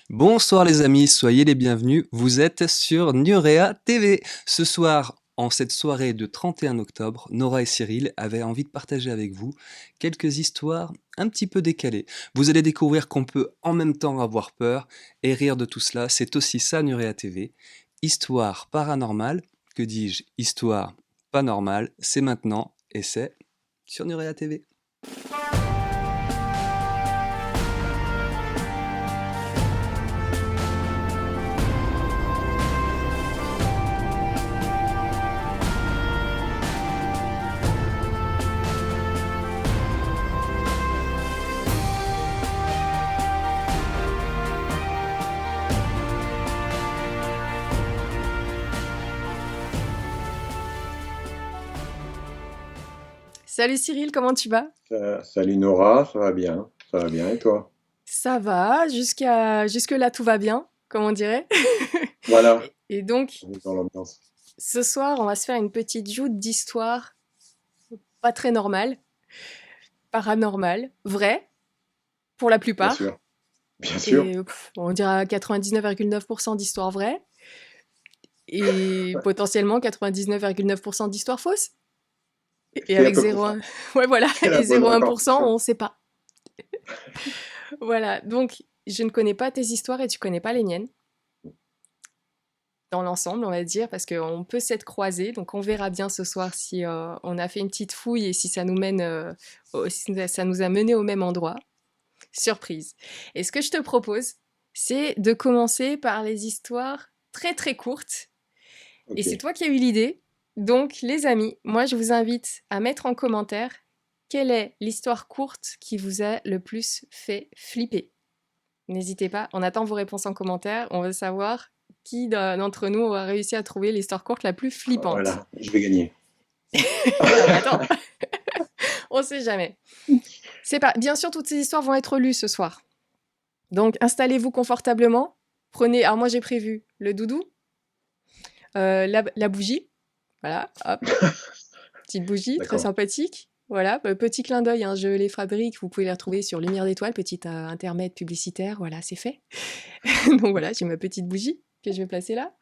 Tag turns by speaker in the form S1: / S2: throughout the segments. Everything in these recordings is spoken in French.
S1: Bonsoir les amis, soyez les bienvenus, vous êtes sur Nurea TV. Ce soir, en cette soirée de 31 octobre, Nora et Cyril avaient envie de partager avec vous quelques histoires un petit peu décalées. Vous allez découvrir qu'on peut en même temps avoir peur et rire de tout cela, c'est aussi ça Nurea TV. Histoire paranormale, que dis-je, histoire pas normale, c'est maintenant et c'est sur Nurea TV.
S2: Salut Cyril, comment tu vas?
S3: Salut Nora, ça va bien et toi?
S2: Ça va, jusque-là tout va bien, comme on dirait.
S3: Voilà,
S2: Et donc,
S3: on est dans l'ambiance,
S2: ce soir, on va se faire une petite joute d'histoires pas très normales, paranormales, vraies, pour la
S3: bien
S2: plupart.
S3: sûr, bien sûr.
S2: Et on dira 99,9% d'histoires vraies, et potentiellement 99,9% d'histoires fausses. Et
S3: C'est à
S2: avec
S3: peu près ça.
S2: 0,1, ouais voilà,
S3: C'est la
S2: et
S3: bonne
S2: 0,1%,
S3: répartition.
S2: on sait pas. Voilà, donc je ne connais pas tes histoires et tu connais pas les miennes. Dans l'ensemble, on va dire, parce qu'on peut s'être croisés. Donc, on verra bien ce soir si on a fait une petite fouille et si ça nous mène, si ça nous a mené au même endroit. Surprise. Et ce que je te propose, c'est de commencer par les histoires très très courtes. Et
S3: Ok,
S2: c'est toi qui as eu l'idée. Donc, les amis, moi, je vous invite à mettre en commentaire quelle est l'histoire courte qui vous a le plus fait flipper. N'hésitez pas, on attend vos réponses en commentaire. On veut savoir qui d'entre nous aura réussi à trouver l'histoire courte la plus flippante.
S3: voilà, je vais gagner.
S2: Ah bah attends, on sait jamais. C'est pas. Bien sûr, toutes ces histoires vont être lues ce soir. Donc installez-vous confortablement. Prenez. Alors moi j'ai prévu le doudou, la bougie. Voilà, hop, petite bougie, très
S3: D'accord.
S2: sympathique. Voilà, petit clin d'œil, hein, je les fabrique, vous pouvez les retrouver sur Lumière d'étoile, petit intermède publicitaire, voilà, c'est fait. Donc voilà, j'ai ma petite bougie que je vais placer là.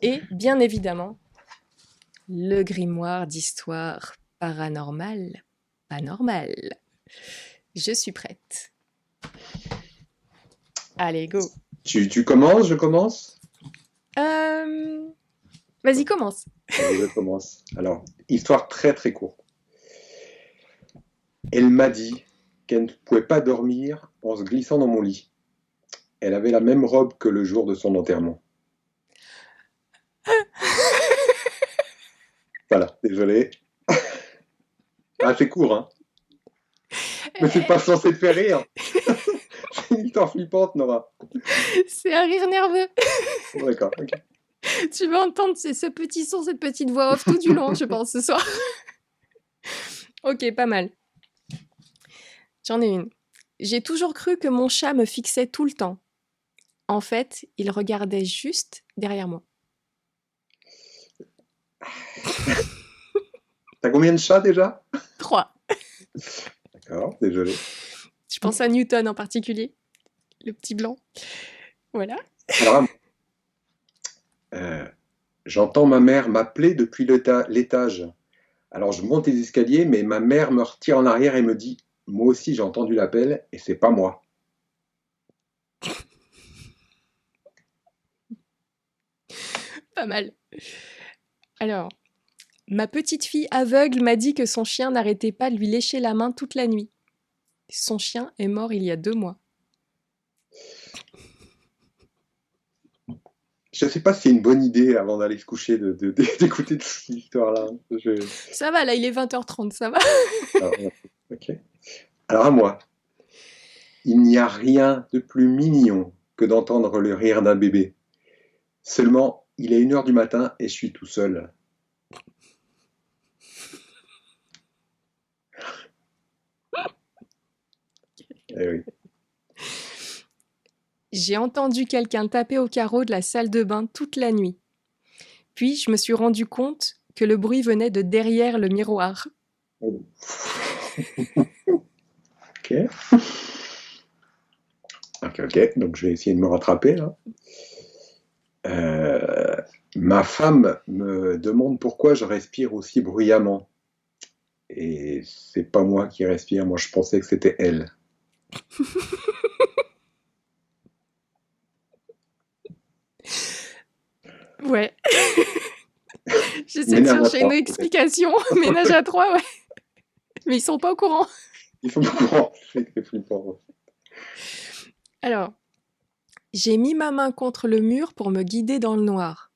S2: Et bien évidemment, le grimoire d'histoire paranormale, pas normale. Je suis prête. Allez, go.
S3: Tu commences, je commence?
S2: Euh, Vas-y, commence.
S3: Allez, je commence. Alors, histoire très très courte. Elle m'a dit qu'elle ne pouvait pas dormir en se glissant dans mon lit. Elle avait la même robe que le jour de son enterrement. Voilà, désolé. Ah, c'est court, hein? Mais c'est pas censé te faire rire. C'est une histoire flippante, Nora.
S2: C'est un rire nerveux.
S3: Bon, d'accord, ok.
S2: Tu vas entendre ce petit son, cette petite voix off tout du long, je pense, ce soir. Ok, pas mal. J'en ai une. J'ai toujours cru que mon chat me fixait tout le temps. En fait, il regardait juste derrière moi.
S3: T'as combien de chats déjà?
S2: 3.
S3: D'accord, désolé.
S2: Je pense à Newton en particulier, le petit blanc. Voilà.
S3: Alors, j'entends ma mère m'appeler depuis l'étage. Alors, je monte les escaliers, mais ma mère me retire en arrière et me dit, moi aussi j'ai entendu l'appel et c'est pas moi.
S2: Pas mal. Alors, ma petite fille aveugle m'a dit que son chien n'arrêtait pas de lui lécher la main toute la nuit. Son chien est mort il y a 2 mois.
S3: Je sais pas si c'est une bonne idée avant d'aller se coucher d'écouter cette histoire-là.
S2: Ça va, là, il est 20h30, ça va.
S3: Alors, ok. Alors à moi, il n'y a rien de plus mignon que d'entendre le rire d'un bébé. Seulement, il est 1 heure du matin et je suis tout seul. Eh oui.
S2: J'ai entendu quelqu'un taper au carreau de la salle de bain toute la nuit. Puis, je me suis rendu compte que le bruit venait de derrière le miroir.
S3: Ok. Ok, donc je vais essayer de me rattraper là. Ma femme me demande pourquoi je respire aussi bruyamment. Et c'est pas moi qui respire, moi je pensais que c'était elle.
S2: Ouais. J'essaie de
S3: Ménage à
S2: chercher une
S3: trois, peut-être.
S2: explication. Ménage à trois, ouais. Mais ils sont pas au courant.
S3: Il faut pas comprendre, c'est flippant.
S2: Alors, j'ai mis ma main contre le mur pour me guider dans le noir.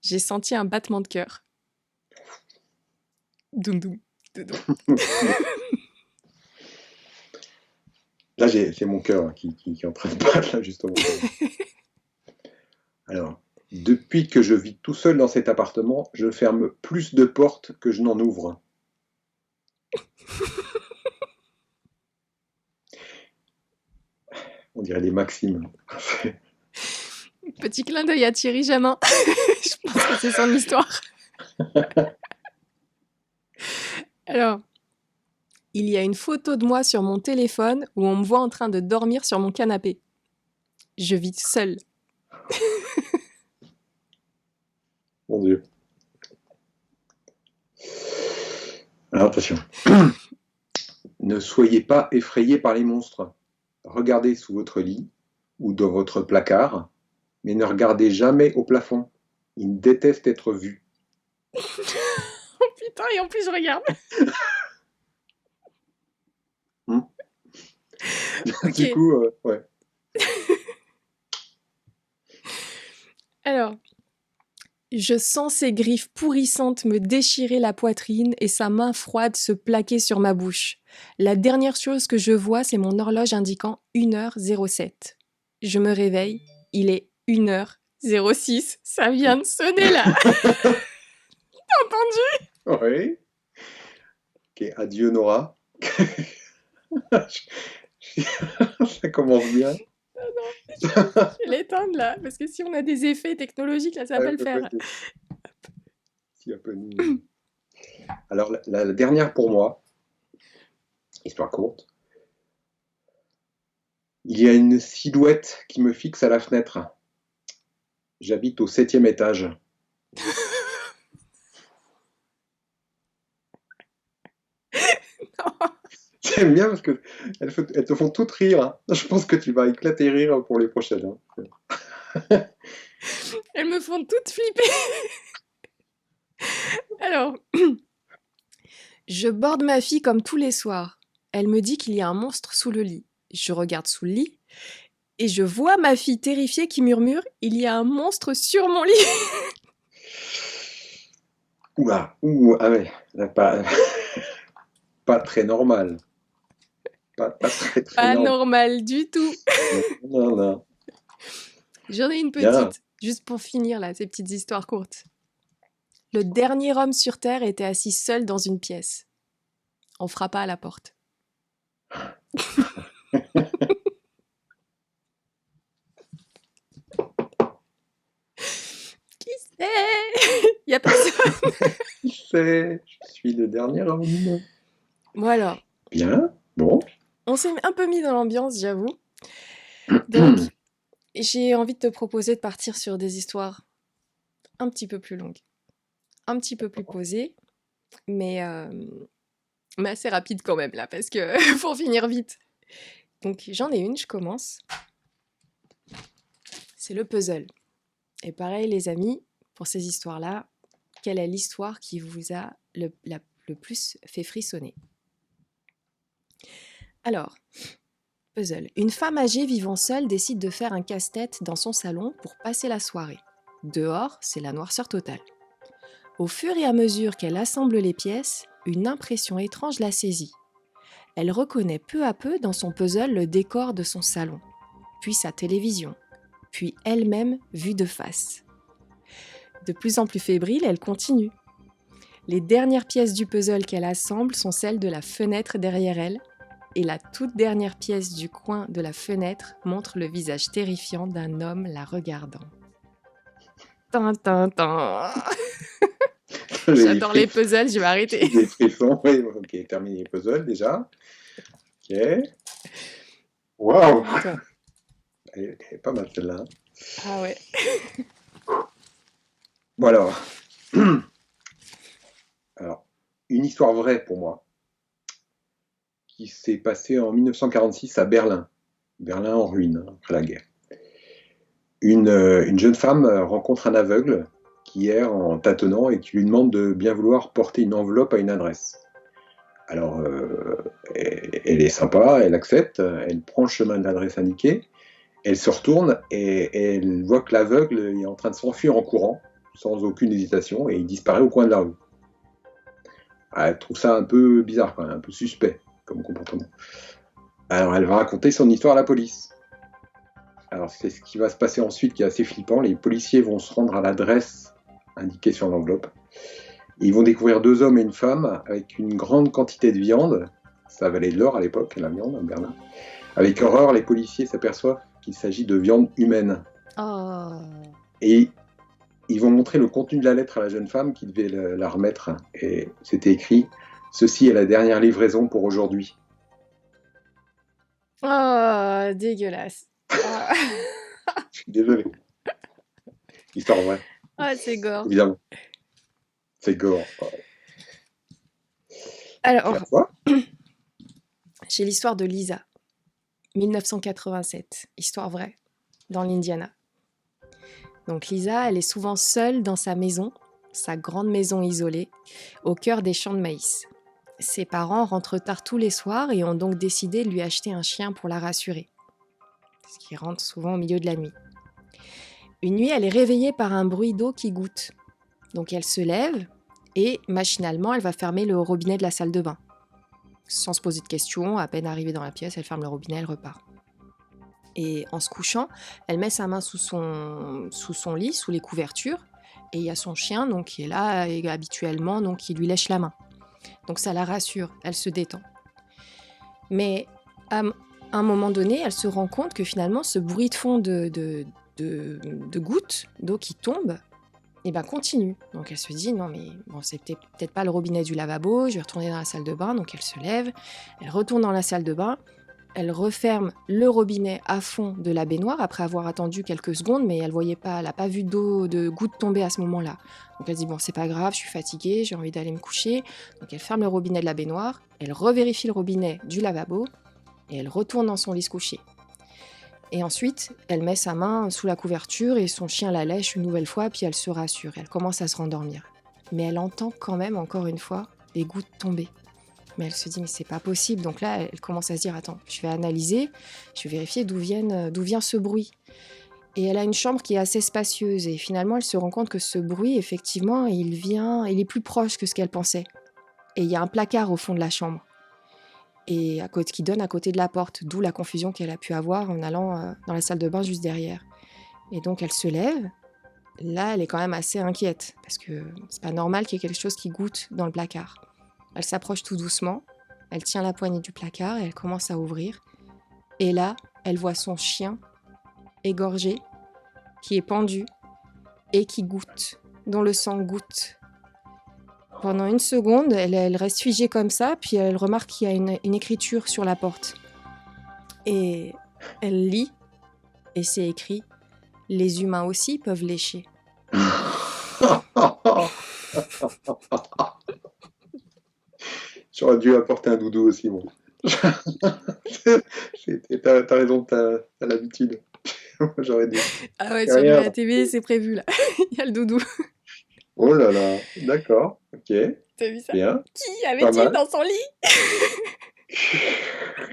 S2: J'ai senti un battement de cœur. Doum doum. Doum, doum.
S3: Là, c'est mon cœur qui est en train de battre, là, justement. Alors, depuis que je vis tout seul dans cet appartement, je ferme plus de portes que je n'en ouvre. On dirait des maximes.
S2: Petit clin d'œil à Thierry Jamin. Je pense que c'est son histoire. Alors, il y a une photo de moi sur mon téléphone où on me voit en train de dormir sur mon canapé. Je vis seule.
S3: Mon Dieu. Alors, attention. Ne soyez pas effrayés par les monstres. Regardez sous votre lit ou dans votre placard, mais ne regardez jamais au plafond. Ils détestent être vus.
S2: Oh putain, et en plus je regarde. Ok.
S3: Du coup, ouais.
S2: Alors, je sens ses griffes pourrissantes me déchirer la poitrine et sa main froide se plaquer sur ma bouche. La dernière chose que je vois, c'est mon horloge indiquant 1h07. Je me réveille, il est 1h06. Ça vient de sonner là. T'as entendu?
S3: Oui. Ok, adieu Nora. Ça commence bien.
S2: Je vais l'éteindre là, parce que si on a des effets technologiques, là, ça va pas le faire.
S3: Si, un peu nul. Alors, la dernière pour moi, histoire courte. Il y a une silhouette qui me fixe à la fenêtre. J'habite au 7e étage. J'aime bien parce que elles te font toutes rire. Hein. Je pense que tu vas éclater rire pour les prochaines. Hein.
S2: Elles me font toutes flipper. Alors, je borde ma fille comme tous les soirs. Elle me dit qu'il y a un monstre sous le lit. Je regarde sous le lit et je vois ma fille terrifiée qui murmure « Il y a un monstre sur mon lit !»
S3: Oula, ah ouais, là, pas très normal. Pas très
S2: Pas
S3: normal.
S2: normal du tout.
S3: Non.
S2: J'en ai une
S3: Bien.
S2: petite, juste pour finir là, ces petites histoires courtes. Le dernier homme sur Terre était assis seul dans une pièce. On frappa à la porte. Qui c'est? Il y a personne.
S3: Qui c'est? Je suis le dernier homme.
S2: Voilà.
S3: Bien, bon.
S2: On s'est un peu mis dans l'ambiance, j'avoue. Donc, j'ai envie de te proposer de partir sur des histoires un petit peu plus longues, un petit peu plus posées, mais assez rapides quand même là, parce que faut finir vite. Donc, j'en ai une, je commence. C'est le puzzle. Et pareil, les amis, pour ces histoires-là, quelle est l'histoire qui vous a le plus fait frissonner? Alors, puzzle. Une femme âgée vivant seule décide de faire un casse-tête dans son salon pour passer la soirée. Dehors, c'est la noirceur totale. Au fur et à mesure qu'elle assemble les pièces, une impression étrange la saisit. Elle reconnaît peu à peu dans son puzzle le décor de son salon, puis sa télévision, puis elle-même vue de face. De plus en plus fébrile, elle continue. Les dernières pièces du puzzle qu'elle assemble sont celles de la fenêtre derrière elle, et la toute dernière pièce du coin de la fenêtre montre le visage terrifiant d'un homme la regardant. Tintin. J'adore les puzzles, je vais arrêter.
S3: Des frissons, oui, ok, terminé les puzzles déjà. Ok. Waouh. Elle est pas mal celle-là. Hein.
S2: Ah ouais.
S3: Bon alors, une histoire vraie pour moi, qui s'est passée en 1946 à Berlin. Berlin en ruine, hein, après la guerre. Une jeune femme rencontre un aveugle qui erre en tâtonnant et qui lui demande de bien vouloir porter une enveloppe à une adresse. Alors, elle est sympa, elle accepte, elle prend le chemin de l'adresse indiquée, elle se retourne et elle voit que l'aveugle est en train de s'enfuir en courant, sans aucune hésitation, et il disparaît au coin de la rue. Elle trouve ça un peu bizarre, quand même, un peu suspect comme comportement. Alors, elle va raconter son histoire à la police. Alors, c'est ce qui va se passer ensuite qui est assez flippant. Les policiers vont se rendre à l'adresse indiquée sur l'enveloppe. Ils vont découvrir 2 hommes et une femme avec une grande quantité de viande. Ça valait de l'or à l'époque, la viande à Berlin. Avec horreur, les policiers s'aperçoivent qu'il s'agit de viande humaine.
S2: Oh.
S3: Et ils vont montrer le contenu de la lettre à la jeune femme qui devait la remettre. Et c'était écrit « Ceci est la dernière livraison pour aujourd'hui ».
S2: Oh, dégueulasse. Ah,
S3: Je suis désolé. Histoire vraie,
S2: ah, c'est gore.
S3: évidemment. C'est gore.
S2: Alors,
S3: La fois,
S2: j'ai l'histoire de Lisa, 1987, histoire vraie, dans l'Indiana. Donc Lisa, elle est souvent seule dans sa maison, sa grande maison isolée, au cœur des champs de maïs. Ses parents rentrent tard tous les soirs et ont donc décidé de lui acheter un chien pour la rassurer, parce qu'il rentre souvent au milieu de la nuit. Une nuit, elle est réveillée par un bruit d'eau qui goutte. Donc elle se lève et machinalement, elle va fermer le robinet de la salle de bain. Sans se poser de questions, à peine arrivée dans la pièce, elle ferme le robinet, elle repart. Et en se couchant, elle met sa main sous son lit, sous les couvertures, et il y a son chien donc, qui est là et habituellement, donc, qui lui lèche la main. Donc ça la rassure, elle se détend. Mais à un moment donné, elle se rend compte que finalement, ce bruit de fond de gouttes d'eau qui tombent, et ben continue. Donc elle se dit non mais bon c'est peut-être pas le robinet du lavabo, je vais retourner dans la salle de bain. Donc elle se lève, elle retourne dans la salle de bain, elle referme le robinet à fond de la baignoire après avoir attendu quelques secondes, mais elle n'a pas vu d'eau de gouttes tomber à ce moment-là. Donc elle dit bon c'est pas grave, je suis fatiguée, j'ai envie d'aller me coucher. Donc elle ferme le robinet de la baignoire, elle revérifie le robinet du lavabo et elle retourne dans son lit se coucher. Et ensuite, elle met sa main sous la couverture et son chien la lèche une nouvelle fois, puis elle se rassure, elle commence à se rendormir. Mais elle entend quand même, encore une fois, les gouttes tomber. Mais elle se dit, mais c'est pas possible. Donc là, elle commence à se dire, attends, je vais analyser, je vais vérifier d'où vient ce bruit. Et elle a une chambre qui est assez spacieuse, et finalement, elle se rend compte que ce bruit, effectivement, il est plus proche que ce qu'elle pensait. Et il y a un placard au fond de la chambre. Et qui donne à côté de la porte, d'où la confusion qu'elle a pu avoir en allant dans la salle de bain juste derrière. Et donc elle se lève, là elle est quand même assez inquiète, parce que c'est pas normal qu'il y ait quelque chose qui goutte dans le placard. Elle s'approche tout doucement, elle tient la poignée du placard et elle commence à ouvrir. Et là, elle voit son chien égorgé, qui est pendu et qui goutte, dont le sang goutte. Pendant une seconde, elle reste figée comme ça, puis elle remarque qu'il y a une écriture sur la porte. Et elle lit, et c'est écrit « Les humains aussi peuvent lécher ».
S3: J'aurais dû apporter un doudou aussi, moi. T'as raison, t'as l'habitude. J'aurais dû.
S2: Ah ouais, sur la TV, c'est prévu, là. Il y a le doudou.
S3: Oh là là, d'accord, ok.
S2: T'as vu ça?
S3: Bien.
S2: Qui avait-il dans son lit?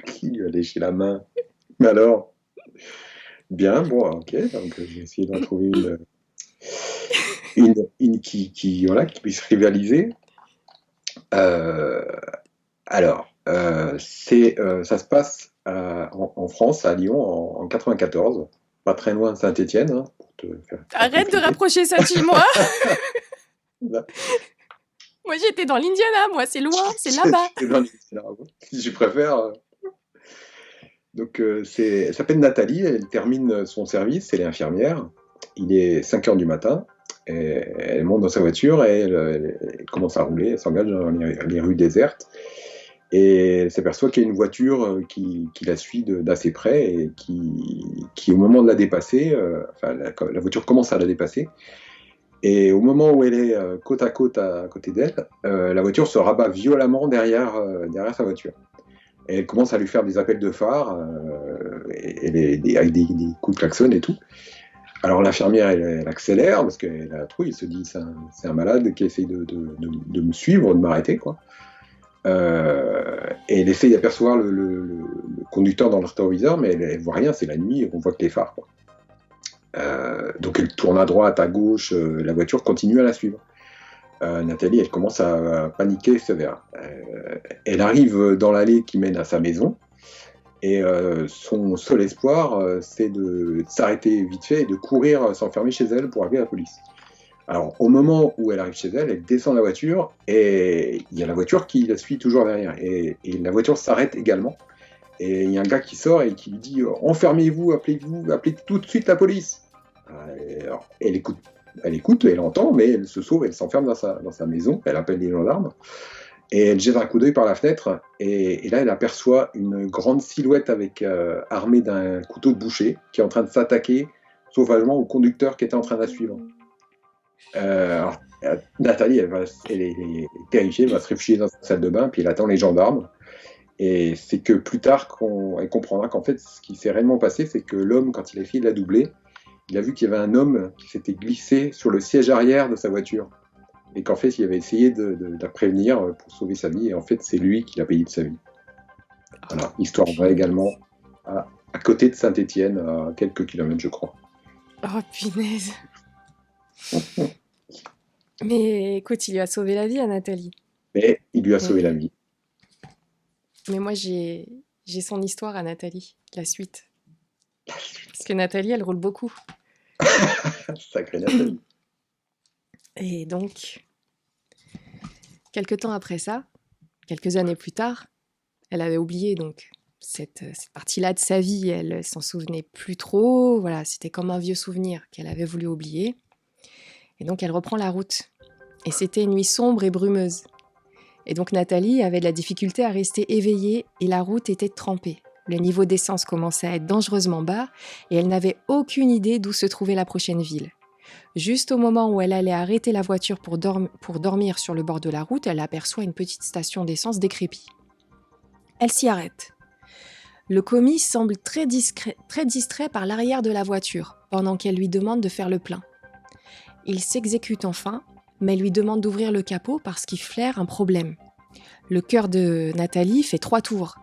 S3: Qui lui a léché la main? Mais alors? Bien, bon, ok, donc je vais essayer d'en trouver une qui puisse rivaliser. Alors, ça se passe en France, à Lyon, en 94, pas très loin de Saint-Étienne. Hein,
S2: Arrête de rapprocher ça de chez moi. Moi, j'étais dans l'Indiana, moi, c'est loin, c'est là-bas.
S3: Si je préfère. Donc, elle s'appelle Nathalie, elle termine son service, elle est infirmière. Il est 5h du matin, et elle monte dans sa voiture et elle commence à rouler, elle s'engage dans les rues désertes. Et elle s'aperçoit qu'il y a une voiture qui la suit d'assez près et qui, au moment de la dépasser, la voiture commence à la dépasser. Et au moment où elle est côte à côté d'elle, la voiture se rabat violemment derrière sa voiture. Et elle commence à lui faire des appels de phare avec des coups de klaxon et tout. Alors l'infirmière, elle accélère parce qu'elle a la trouille, elle se dit c'est un malade qui essaye de me suivre, de m'arrêter, quoi. Et elle essaye d'apercevoir le conducteur dans le rétroviseur, mais elle voit rien, c'est la nuit, on voit que les phares, quoi. Donc elle tourne à droite, à gauche, la voiture continue à la suivre. Nathalie, elle commence à paniquer sévère. Elle arrive dans l'allée qui mène à sa maison, et son seul espoir, c'est de s'arrêter vite fait et de courir s'enfermer chez elle pour appeler la police. Alors, au moment où elle arrive chez elle, elle descend de la voiture et il y a la voiture qui la suit toujours derrière. Et la voiture s'arrête également. Et il y a un gars qui sort et qui lui dit « Enfermez-vous, appelez tout de suite la police !» Alors, elle écoute, elle entend, mais elle se sauve, elle s'enferme dans sa maison, elle appelle les gendarmes. Et elle jette un coup d'œil par la fenêtre, et là, elle aperçoit une grande silhouette armée d'un couteau de boucher qui est en train de s'attaquer sauvagement au conducteur qui était en train de la suivre. Alors, Nathalie, elle est terrifiée, elle va se réfugier dans sa salle de bain, puis elle attend les gendarmes. Et c'est que plus tard elle comprendra qu'en fait, ce qui s'est réellement passé, c'est que l'homme, quand il a essayé de la doubler, il a vu qu'il y avait un homme qui s'était glissé sur le siège arrière de sa voiture. Et qu'en fait, il avait essayé de la prévenir pour sauver sa vie. Et en fait, c'est lui qui l'a payé de sa vie. Voilà, histoire vraie également, à côté de Saint-Étienne, à quelques kilomètres, je crois.
S2: Oh, punaise. Mais écoute, il lui a sauvé la vie à Nathalie.
S3: Mais il lui a sauvé la vie.
S2: Mais moi, j'ai son histoire à Nathalie, la suite. Parce que Nathalie, elle roule beaucoup.
S3: Sacrée Nathalie.
S2: Et donc, quelques temps après ça, quelques années plus tard, elle avait oublié donc cette partie-là de sa vie. Elle s'en souvenait plus trop. Voilà, c'était comme un vieux souvenir qu'elle avait voulu oublier. Et donc, elle reprend la route. Et c'était une nuit sombre et brumeuse. Et donc, Nathalie avait de la difficulté à rester éveillée et la route était trempée. Le niveau d'essence commençait à être dangereusement bas et elle n'avait aucune idée d'où se trouvait la prochaine ville. Juste au moment où elle allait arrêter la voiture pour dormir sur le bord de la route, elle aperçoit une petite station d'essence décrépite. Elle s'y arrête. Le commis semble très distrait par l'arrière de la voiture, pendant qu'elle lui demande de faire le plein. Il s'exécute enfin, mais lui demande d'ouvrir le capot parce qu'il flaire un problème. Le cœur de Nathalie fait 3 tours.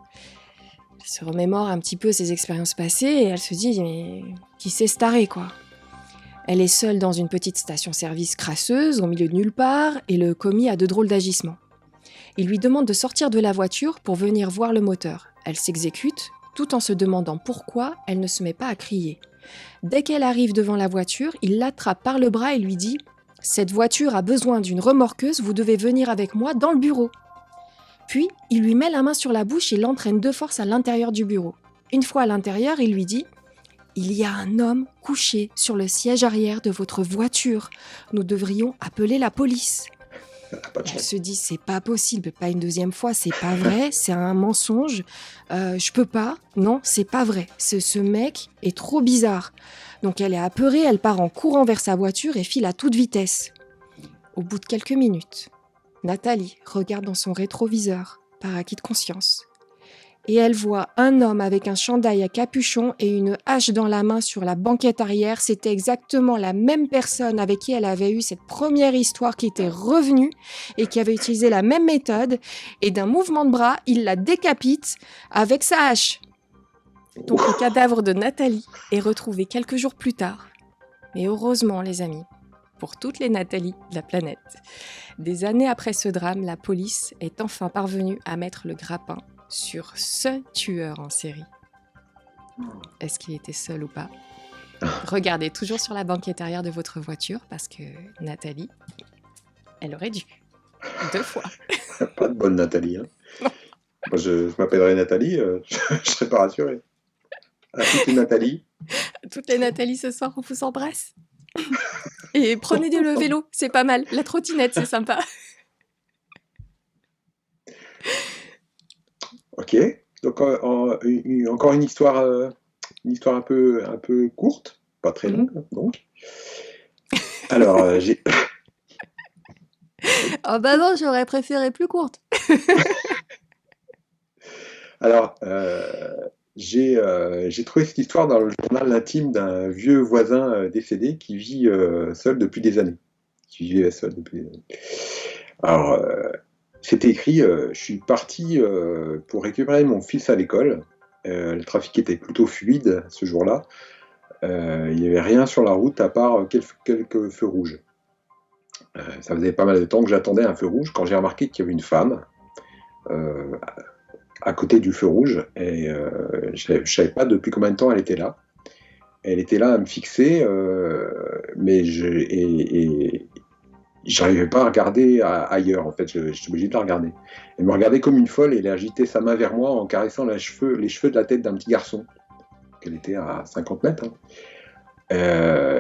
S2: Elle se remémore un petit peu ses expériences passées et elle se dit « mais qui c'est ce taré, quoi ?» Elle est seule dans une petite station-service crasseuse, au milieu de nulle part, et le commis a de drôles d'agissements. Il lui demande de sortir de la voiture pour venir voir le moteur. Elle s'exécute, tout en se demandant pourquoi elle ne se met pas à crier. Dès qu'elle arrive devant la voiture, il l'attrape par le bras et lui dit « Cette voiture a besoin d'une remorqueuse, vous devez venir avec moi dans le bureau. » Puis, il lui met la main sur la bouche et l'entraîne de force à l'intérieur du bureau. Une fois à l'intérieur, il lui dit « Il y a un homme couché sur le siège arrière de votre voiture. Nous devrions appeler la police. » Elle se dit « C'est pas possible, pas une deuxième fois, c'est pas vrai, c'est un mensonge. Je peux pas, non, c'est pas vrai. Ce mec est trop bizarre. » Donc elle est apeurée, elle part en courant vers sa voiture et file à toute vitesse. Au bout de quelques minutes, Nathalie regarde dans son rétroviseur, par acquis de conscience. Et elle voit un homme avec un chandail à capuchon et une hache dans la main sur la banquette arrière. C'était exactement la même personne avec qui elle avait eu cette première histoire qui était revenue et qui avait utilisé la même méthode. Et d'un mouvement de bras, il la décapite avec sa hache. Donc le cadavre de Nathalie est retrouvé quelques jours plus tard. Mais heureusement, les amis, pour toutes les Nathalie de la planète, des années après ce drame, la police est enfin parvenue à mettre le grappin sur ce tueur en série. Est-ce qu'il était seul ou pas ? Regardez toujours sur la banquette arrière de votre voiture parce que Nathalie, elle aurait dû. 2 fois.
S3: Pas de bonne Nathalie. Hein. Moi, je m'appellerais Nathalie, je serais pas rassuré. À toutes les Nathalie.
S2: Toutes les Nathalie ce soir, on vous embrasse. Et prenez le vélo, c'est pas mal. La trottinette, c'est sympa.
S3: Ok. Donc, encore une histoire un peu courte, pas très longue, donc. Alors,
S2: Oh bah non, j'aurais préféré plus courte.
S3: alors j'ai trouvé cette histoire dans le journal intime d'un vieux voisin décédé qui vit seul depuis des années. Qui vivait seul depuis des années. Alors, c'était écrit, je suis parti pour récupérer mon fils à l'école. Le trafic était plutôt fluide ce jour-là. Il n'y avait rien sur la route à part quelques feux rouges. Ça faisait pas mal de temps que j'attendais un feu rouge quand j'ai remarqué qu'il y avait une femme euh, à côté du feu rouge et je ne savais pas depuis combien de temps elle était là. Elle était là à me fixer, mais j'arrivais pas à regarder ailleurs, en fait, j'étais obligé de la regarder. Elle me regardait comme une folle et elle agitait sa main vers moi en caressant les cheveux de la tête d'un petit garçon. Elle était à 50 mètres. Hein.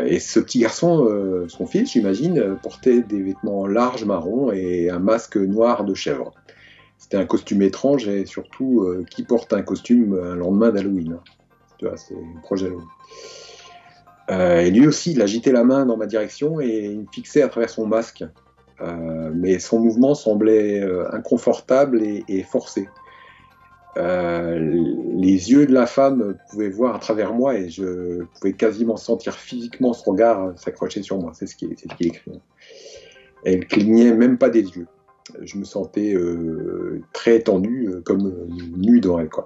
S3: Et ce petit garçon, son fils, j'imagine, portait des vêtements larges marrons et un masque noir de chèvre. C'était un costume étrange et surtout, qui porte un costume un lendemain d'Halloween, hein. Tu vois, c'est le projet Halloween. Et lui aussi, il agitait la main dans ma direction et il me fixait à travers son masque. Mais son mouvement semblait inconfortable et forcé. Les yeux de la femme pouvaient voir à travers moi et je pouvais quasiment sentir physiquement son regard s'accrocher sur moi. C'est ce qui est écrit. Elle clignait même pas des yeux. Je me sentais très tendu, comme nu dans elle, quoi.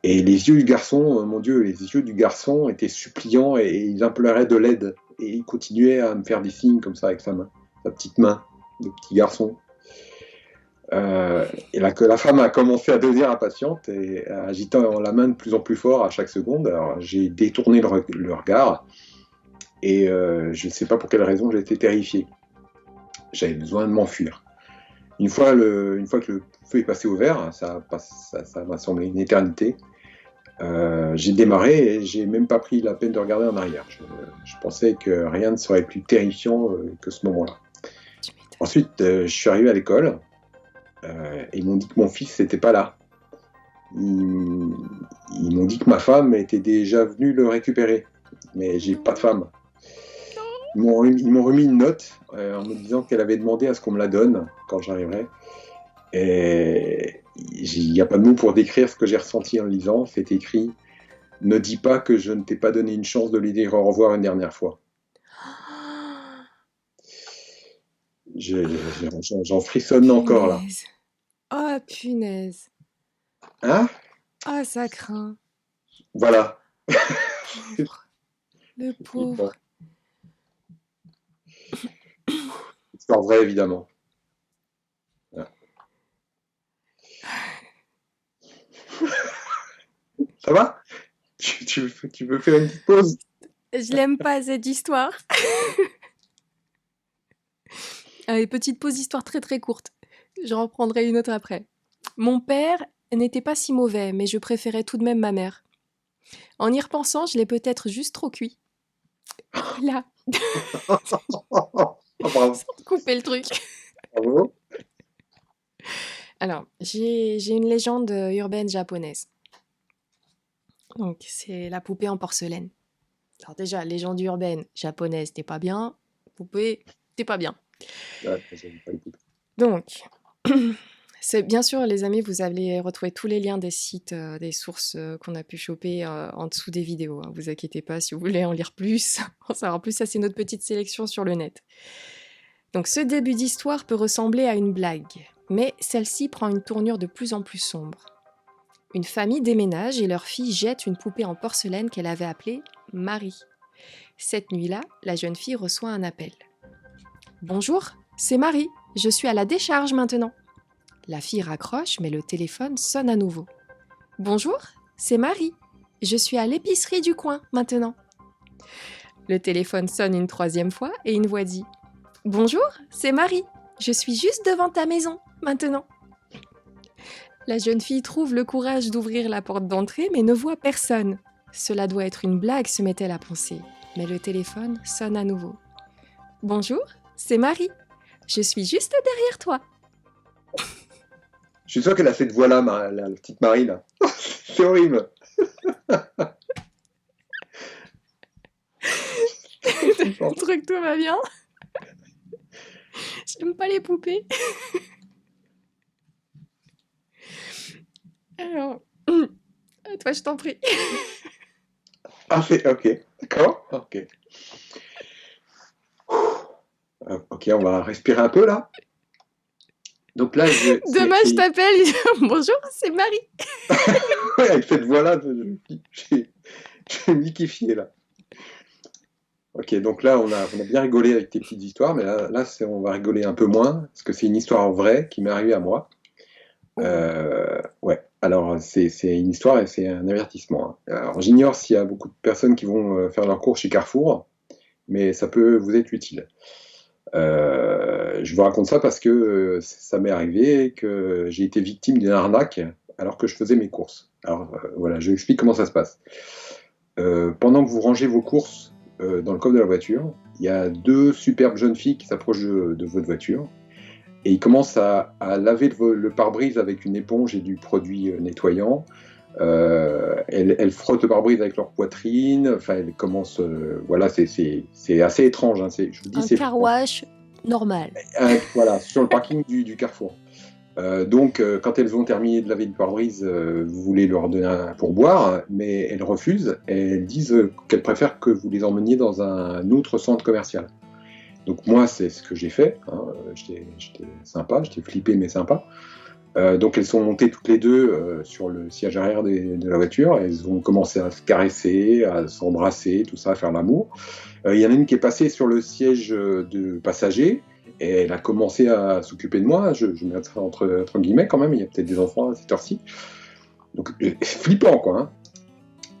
S3: Et les yeux du garçon, mon Dieu, les yeux du garçon étaient suppliants et ils imploraient de l'aide. Et il continuait à me faire des signes comme ça avec sa main, sa petite main de petit garçon. Et là que la femme a commencé à devenir impatiente et agitant la main de plus en plus fort à chaque seconde. Alors j'ai détourné le regard et je ne sais pas pour quelle raison j'ai été terrifié. J'avais besoin de m'enfuir. Une fois que le feu est passé au vert, ça m'a semblé une éternité. J'ai démarré et j'ai même pas pris la peine de regarder en arrière. Je pensais que rien ne serait plus terrifiant que ce moment-là. Ensuite, je suis arrivé à l'école et ils m'ont dit que mon fils n'était pas là. Ils m'ont dit que ma femme était déjà venue le récupérer, mais j'ai pas de femme. Ils m'ont remis une note en me disant qu'elle avait demandé à ce qu'on me la donne quand j'arriverai. Et il n'y a pas de mots pour décrire ce que j'ai ressenti en lisant. C'est écrit « Ne dis pas que je ne t'ai pas donné une chance de lui dire au revoir une dernière fois. » J'en frissonne encore là.
S2: Oh punaise.
S3: Hein?
S2: Ah, ça craint.
S3: Voilà.
S2: Le pauvre.
S3: Histoire vraie, évidemment. Voilà. Ça va? Tu veux faire une petite pause?
S2: Je l'aime pas cette histoire. Allez, petite pause histoire très très courte. Je reprendrai une autre après. Mon père n'était pas si mauvais, mais je préférais tout de même ma mère. En y repensant, je l'ai peut-être juste trop cuit. Là.
S3: Oh, bravo.
S2: Sans couper le truc.
S3: Bravo.
S2: Alors, j'ai une légende urbaine japonaise. Donc, c'est la poupée en porcelaine. Alors déjà, légende urbaine japonaise, t'es pas bien. Poupée, t'es pas bien.
S3: Ouais, j'aime pas les poupées.
S2: Donc, c'est bien sûr, les amis, vous allez retrouver tous les liens des sites, des sources qu'on a pu choper en dessous des vidéos. Hein. Vous inquiétez pas, si vous voulez en lire plus, en savoir plus, ça c'est notre petite sélection sur le net. Donc, ce début d'histoire peut ressembler à une blague, mais celle-ci prend une tournure de plus en plus sombre. Une famille déménage et leur fille jette une poupée en porcelaine qu'elle avait appelée Marie. Cette nuit-là, la jeune fille reçoit un appel. « Bonjour, c'est Marie, je suis à la décharge maintenant. » La fille raccroche, mais le téléphone sonne à nouveau. « Bonjour, c'est Marie, je suis à l'épicerie du coin maintenant. » Le téléphone sonne une troisième fois et une voix dit « Bonjour, c'est Marie, je suis juste devant ta maison maintenant. » La jeune fille trouve le courage d'ouvrir la porte d'entrée, mais ne voit personne. Cela doit être une blague, se met-elle à penser. Mais le téléphone sonne à nouveau. « Bonjour, c'est Marie. Je suis juste derrière toi. »
S3: Je suis sûr qu'elle a cette voix-là, la petite Marie, là. C'est horrible.
S2: Le truc, tout va bien. J'aime pas les poupées. Alors, toi, je t'en prie.
S3: Ah, c'est ok. D'accord. Ok. Ok, on va respirer un peu là. Donc là,
S2: Demain, je t'appelle. Bonjour, c'est Marie.
S3: Ouais, avec cette voix-là, j'ai liquéfié là. Ok, donc là, on a bien rigolé avec tes petites histoires, mais là on va rigoler un peu moins, parce que c'est une histoire vraie qui m'est arrivée à moi. Ouais, alors c'est une histoire et c'est un avertissement, hein. Alors j'ignore s'il y a beaucoup de personnes qui vont faire leurs courses chez Carrefour, mais ça peut vous être utile. Je vous raconte ça parce que ça m'est arrivé que j'ai été victime d'une arnaque alors que je faisais mes courses. Alors voilà, je vous explique comment ça se passe. Pendant que vous rangez vos courses dans le coffre de la voiture, il y a deux superbes jeunes filles qui s'approchent de votre voiture et ils commencent à laver le pare-brise avec une éponge et du produit nettoyant. Elles frottent le pare-brise avec leur poitrine. Enfin, elles commencent. Voilà, c'est assez étrange, hein. Je vous dis,
S2: Un
S3: c'est
S2: car wash normal.
S3: voilà, sur le parking du Carrefour. Donc, quand elles ont terminé de laver le pare-brise, vous voulez leur donner un pourboire, mais elles refusent. Et elles disent qu'elles préfèrent que vous les emmeniez dans un autre centre commercial. Donc moi, c'est ce que j'ai fait, hein. J'étais sympa, j'étais flippé mais sympa. Donc elles sont montées toutes les deux sur le siège arrière de la voiture. Elles ont commencé à se caresser, à s'embrasser, tout ça, à faire l'amour. Il y en a une qui est passée sur le siège de passager et elle a commencé à s'occuper de moi. Je mets ça entre guillemets quand même, il y a peut-être des enfants à cette heure-ci. Donc flippant quoi, hein.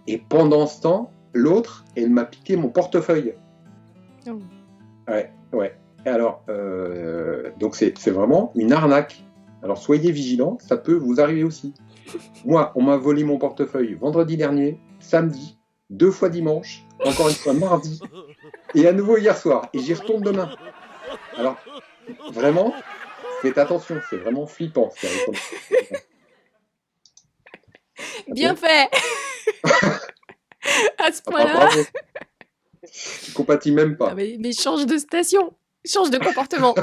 S3: Et pendant ce temps, l'autre, elle m'a piqué mon portefeuille.
S2: Oh.
S3: Ouais. Et alors, donc c'est vraiment une arnaque. Alors soyez vigilants, ça peut vous arriver aussi. Moi, on m'a volé mon portefeuille vendredi dernier, samedi, 2 fois dimanche, encore une fois mardi, et à nouveau hier soir. Et j'y retourne demain. Alors, vraiment, faites attention, c'est vraiment flippant.
S2: Bien fait. À ce
S3: Ah,
S2: point-là.
S3: bravo. Tu compatis même pas.
S2: Ah, mais change de station. Change de comportement.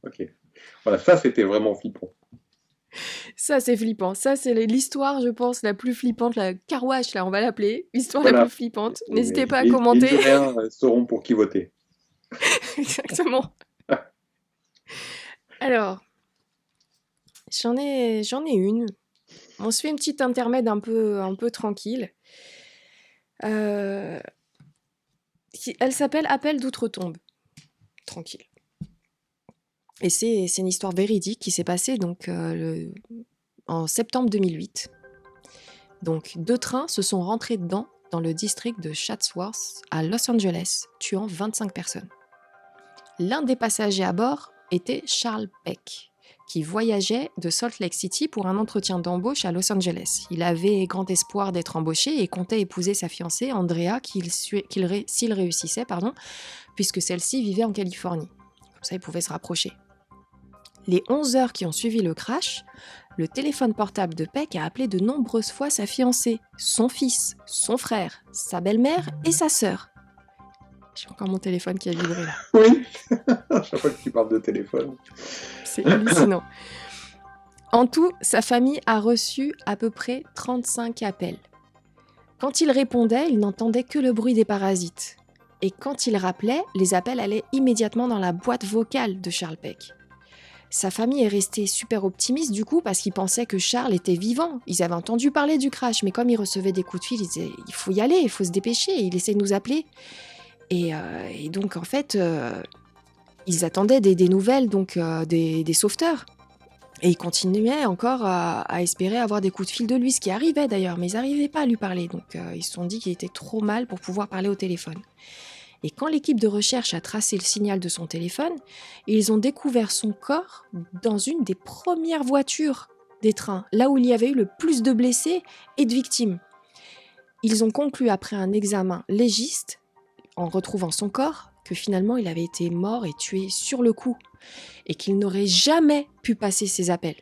S3: Ok. Voilà, ça c'était vraiment flippant.
S2: Ça, c'est flippant. Ça, c'est l'histoire, je pense, la plus flippante. La car wash, là, on va l'appeler. L'histoire la
S3: Voilà.
S2: plus flippante. N'hésitez pas à
S3: Les
S2: commenter.
S3: Nuréens sauront pour qui voter.
S2: Exactement. Alors, j'en ai une. On se fait une petite intermède un peu tranquille. Elle s'appelle Appel d'outre-tombe. Tranquille. Et c'est une histoire véridique qui s'est passée donc, en septembre 2008. Donc, 2 trains se sont rentrés dedans dans le district de Chatsworth à Los Angeles, tuant 25 personnes. L'un des passagers à bord était Charles Peck, qui voyageait de Salt Lake City pour un entretien d'embauche à Los Angeles. Il avait grand espoir d'être embauché et comptait épouser sa fiancée, Andrea, s'il réussissait, puisque celle-ci vivait en Californie. Comme ça, il pouvait se rapprocher. Les 11 heures qui ont suivi le crash, le téléphone portable de Peck a appelé de nombreuses fois sa fiancée, son fils, son frère, sa belle-mère et sa sœur. J'ai encore mon téléphone qui a vibré là.
S3: Oui, à chaque fois que tu parles de téléphone.
S2: C'est hallucinant. En tout, sa famille a reçu à peu près 35 appels. Quand il répondait, il n'entendait que le bruit des parasites. Et quand il rappelait, les appels allaient immédiatement dans la boîte vocale de Charles Peck. Sa famille est restée super optimiste du coup parce qu'ils pensaient que Charles était vivant. Ils avaient entendu parler du crash, mais comme il recevait des coups de fil, ils disaient « il faut y aller, il faut se dépêcher », il essaie de nous appeler. Et donc en fait, ils attendaient des nouvelles donc des sauveteurs. Et ils continuaient encore à espérer avoir des coups de fil de lui, ce qui arrivait d'ailleurs, mais ils n'arrivaient pas à lui parler. Donc ils se sont dit qu'il était trop mal pour pouvoir parler au téléphone. Et quand l'équipe de recherche a tracé le signal de son téléphone, ils ont découvert son corps dans une des premières voitures des trains, là où il y avait eu le plus de blessés et de victimes. Ils ont conclu après un examen légiste, en retrouvant son corps, que finalement il avait été mort et tué sur le coup. et qu'il n'aurait jamais pu passer ces appels.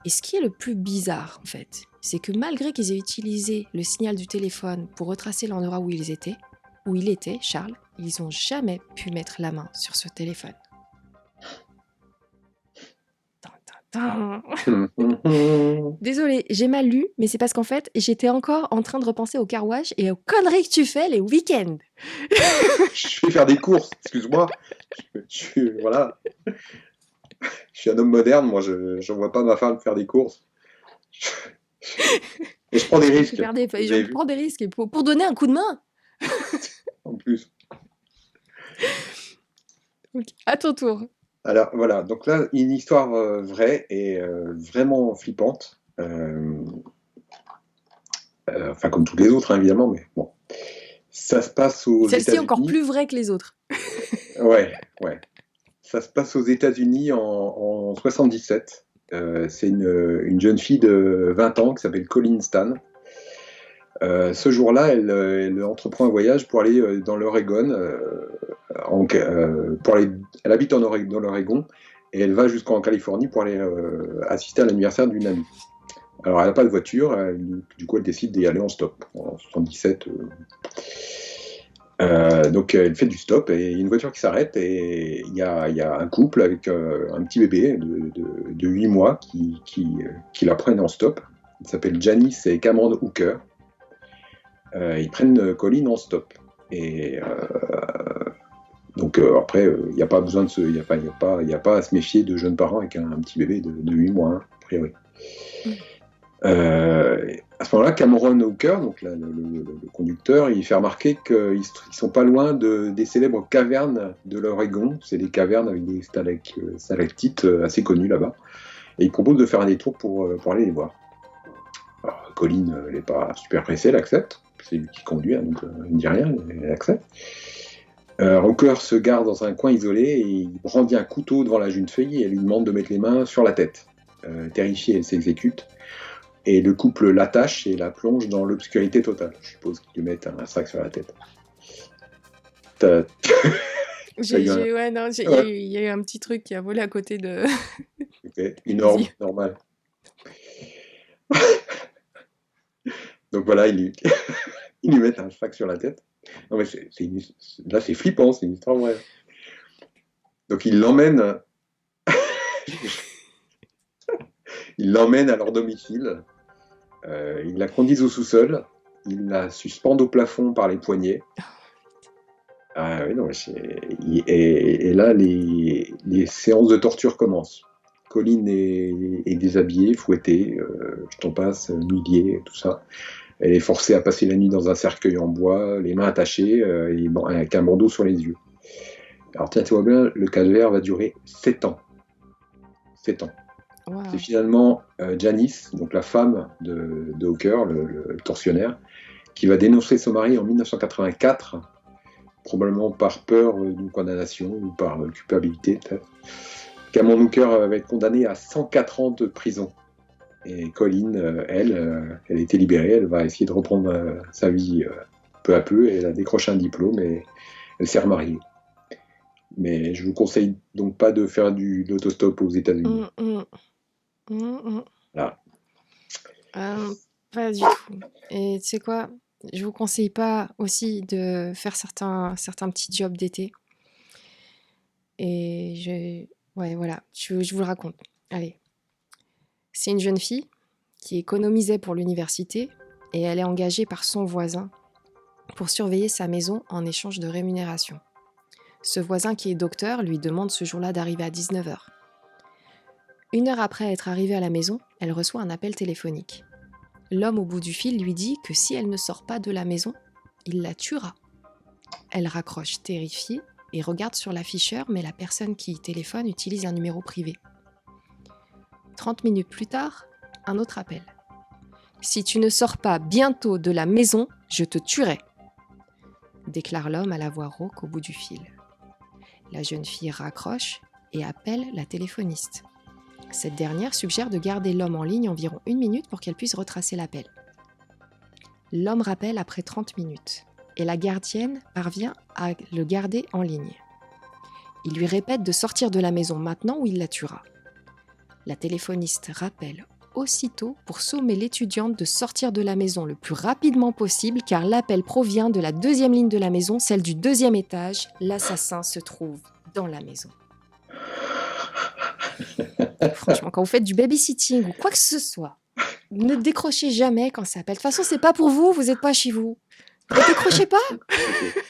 S2: Et ce qui est le plus bizarre, en fait, c'est que malgré qu'ils aient utilisé le signal du téléphone pour retracer l'endroit où il était, Charles, ils n'ont jamais pu mettre la main sur ce téléphone. Désolée, j'ai mal lu, mais c'est parce qu'en fait, j'étais encore en train de repenser au car wash et aux conneries que tu fais les week-ends.
S3: Je vais faire des courses, excuse-moi. Voilà. Je suis un homme moderne, moi, je ne vois pas ma femme faire des courses. Et je prends des risques.
S2: Je prends des risques pour donner un coup de main.
S3: En plus.
S2: Okay. À ton tour.
S3: Alors voilà, donc là, une histoire vraie et vraiment flippante. Enfin, comme toutes les autres, hein, évidemment, mais bon. Ça se passe aux États-Unis.
S2: Celle-ci est encore plus vraie que les autres.
S3: Ouais. Ça se passe aux États-Unis en 77. C'est une jeune fille de 20 ans qui s'appelle Colleen Stan. Ce jour-là, elle entreprend un voyage pour aller dans l'Oregon. Elle habite dans l'Oregon et elle va jusqu'en Californie pour aller assister à l'anniversaire d'une amie. Alors, elle n'a pas de voiture, du coup, elle décide d'y aller en stop. En 77. Donc, elle fait du stop et il y a une voiture qui s'arrête et il y a un couple avec un petit bébé de 8 mois qui la prennent en stop. Ils s'appellent Janice et Cameron Hooker. Ils prennent Colleen en stop. Et donc après, il n'y a pas besoin de il y a pas à se méfier de jeunes parents avec un petit bébé de 8 mois, hein, a priori. À ce moment-là, Cameron Hooker, donc là, le conducteur, il fait remarquer qu'ils ne sont pas loin des célèbres cavernes de l'Oregon. C'est des cavernes avec des stalactites assez connues là-bas. Et il propose de faire un détour pour aller les voir. Alors, Colleen, elle n'est pas super pressée, elle accepte. C'est lui qui conduit, hein, donc elle ne dit rien, elle accepte. Hooker se garde dans un coin isolé et il brandit un couteau devant la jeune fille et elle lui demande de mettre les mains sur la tête. Terrifiée, elle s'exécute. Et le couple l'attache et la plonge dans l'obscurité totale. Je suppose qu'ils lui mettent un sac sur la tête.
S2: Il y a eu un petit truc qui a volé à côté de...
S3: Okay. Une orbe, normal. Donc voilà, ils lui mettent un sac sur la tête. Non mais là c'est flippant, c'est une histoire vraie. Donc ils l'emmènent à leur domicile. Ils la conduisent au sous-sol. Ils la suspendent au plafond par les poignets. Ah oui, non, et là, les séances de torture commencent. Colleen est déshabillée, fouettée, je t'en passe, humiliée, tout ça. Elle est forcée à passer la nuit dans un cercueil en bois, les mains attachées, et avec un bandeau sur les yeux. Alors tiens, tu vois bien, le calvaire va durer 7 ans. 7 ans. Wow. C'est finalement Janice, donc la femme de Hooker, le tortionnaire, qui va dénoncer son mari en 1984, probablement par peur d'une condamnation ou par culpabilité, peut-être. Cameron Hooker va être condamné à 104 ans de prison. Et Colleen, elle a été libérée, elle va essayer de reprendre sa vie peu à peu, et elle a décroché un diplôme et elle s'est remariée. Mais je vous conseille donc pas de faire de l'autostop aux États-Unis. Là.
S2: Pas du tout. Et tu sais quoi, je vous conseille pas aussi de faire certains petits jobs d'été. Et ouais, voilà, je vous le raconte. Allez. C'est une jeune fille qui économisait pour l'université et elle est engagée par son voisin pour surveiller sa maison en échange de rémunération. Ce voisin qui est docteur lui demande ce jour-là d'arriver à 19h. 1 heure après être arrivée à la maison, elle reçoit un appel téléphonique. L'homme au bout du fil lui dit que si elle ne sort pas de la maison, il la tuera. Elle raccroche terrifiée et regarde sur l'afficheur, mais la personne qui téléphone utilise un numéro privé. 30 minutes plus tard, un autre appel. « Si tu ne sors pas bientôt de la maison, je te tuerai », déclare l'homme à la voix rauque au bout du fil. La jeune fille raccroche et appelle la téléphoniste. Cette dernière suggère de garder l'homme en ligne environ 1 minute pour qu'elle puisse retracer l'appel. L'homme rappelle après 30 minutes et la gardienne parvient à le garder en ligne. Il lui répète de sortir de la maison maintenant ou il la tuera. La téléphoniste rappelle aussitôt pour sommer l'étudiante de sortir de la maison le plus rapidement possible car l'appel provient de la deuxième ligne de la maison, celle du deuxième étage. L'assassin se trouve dans la maison. Franchement, quand vous faites du babysitting ou quoi que ce soit, ne décrochez jamais quand ça appelle. De toute façon, c'est pas pour vous, vous n'êtes pas chez vous. Ne décrochez pas.
S3: Ok.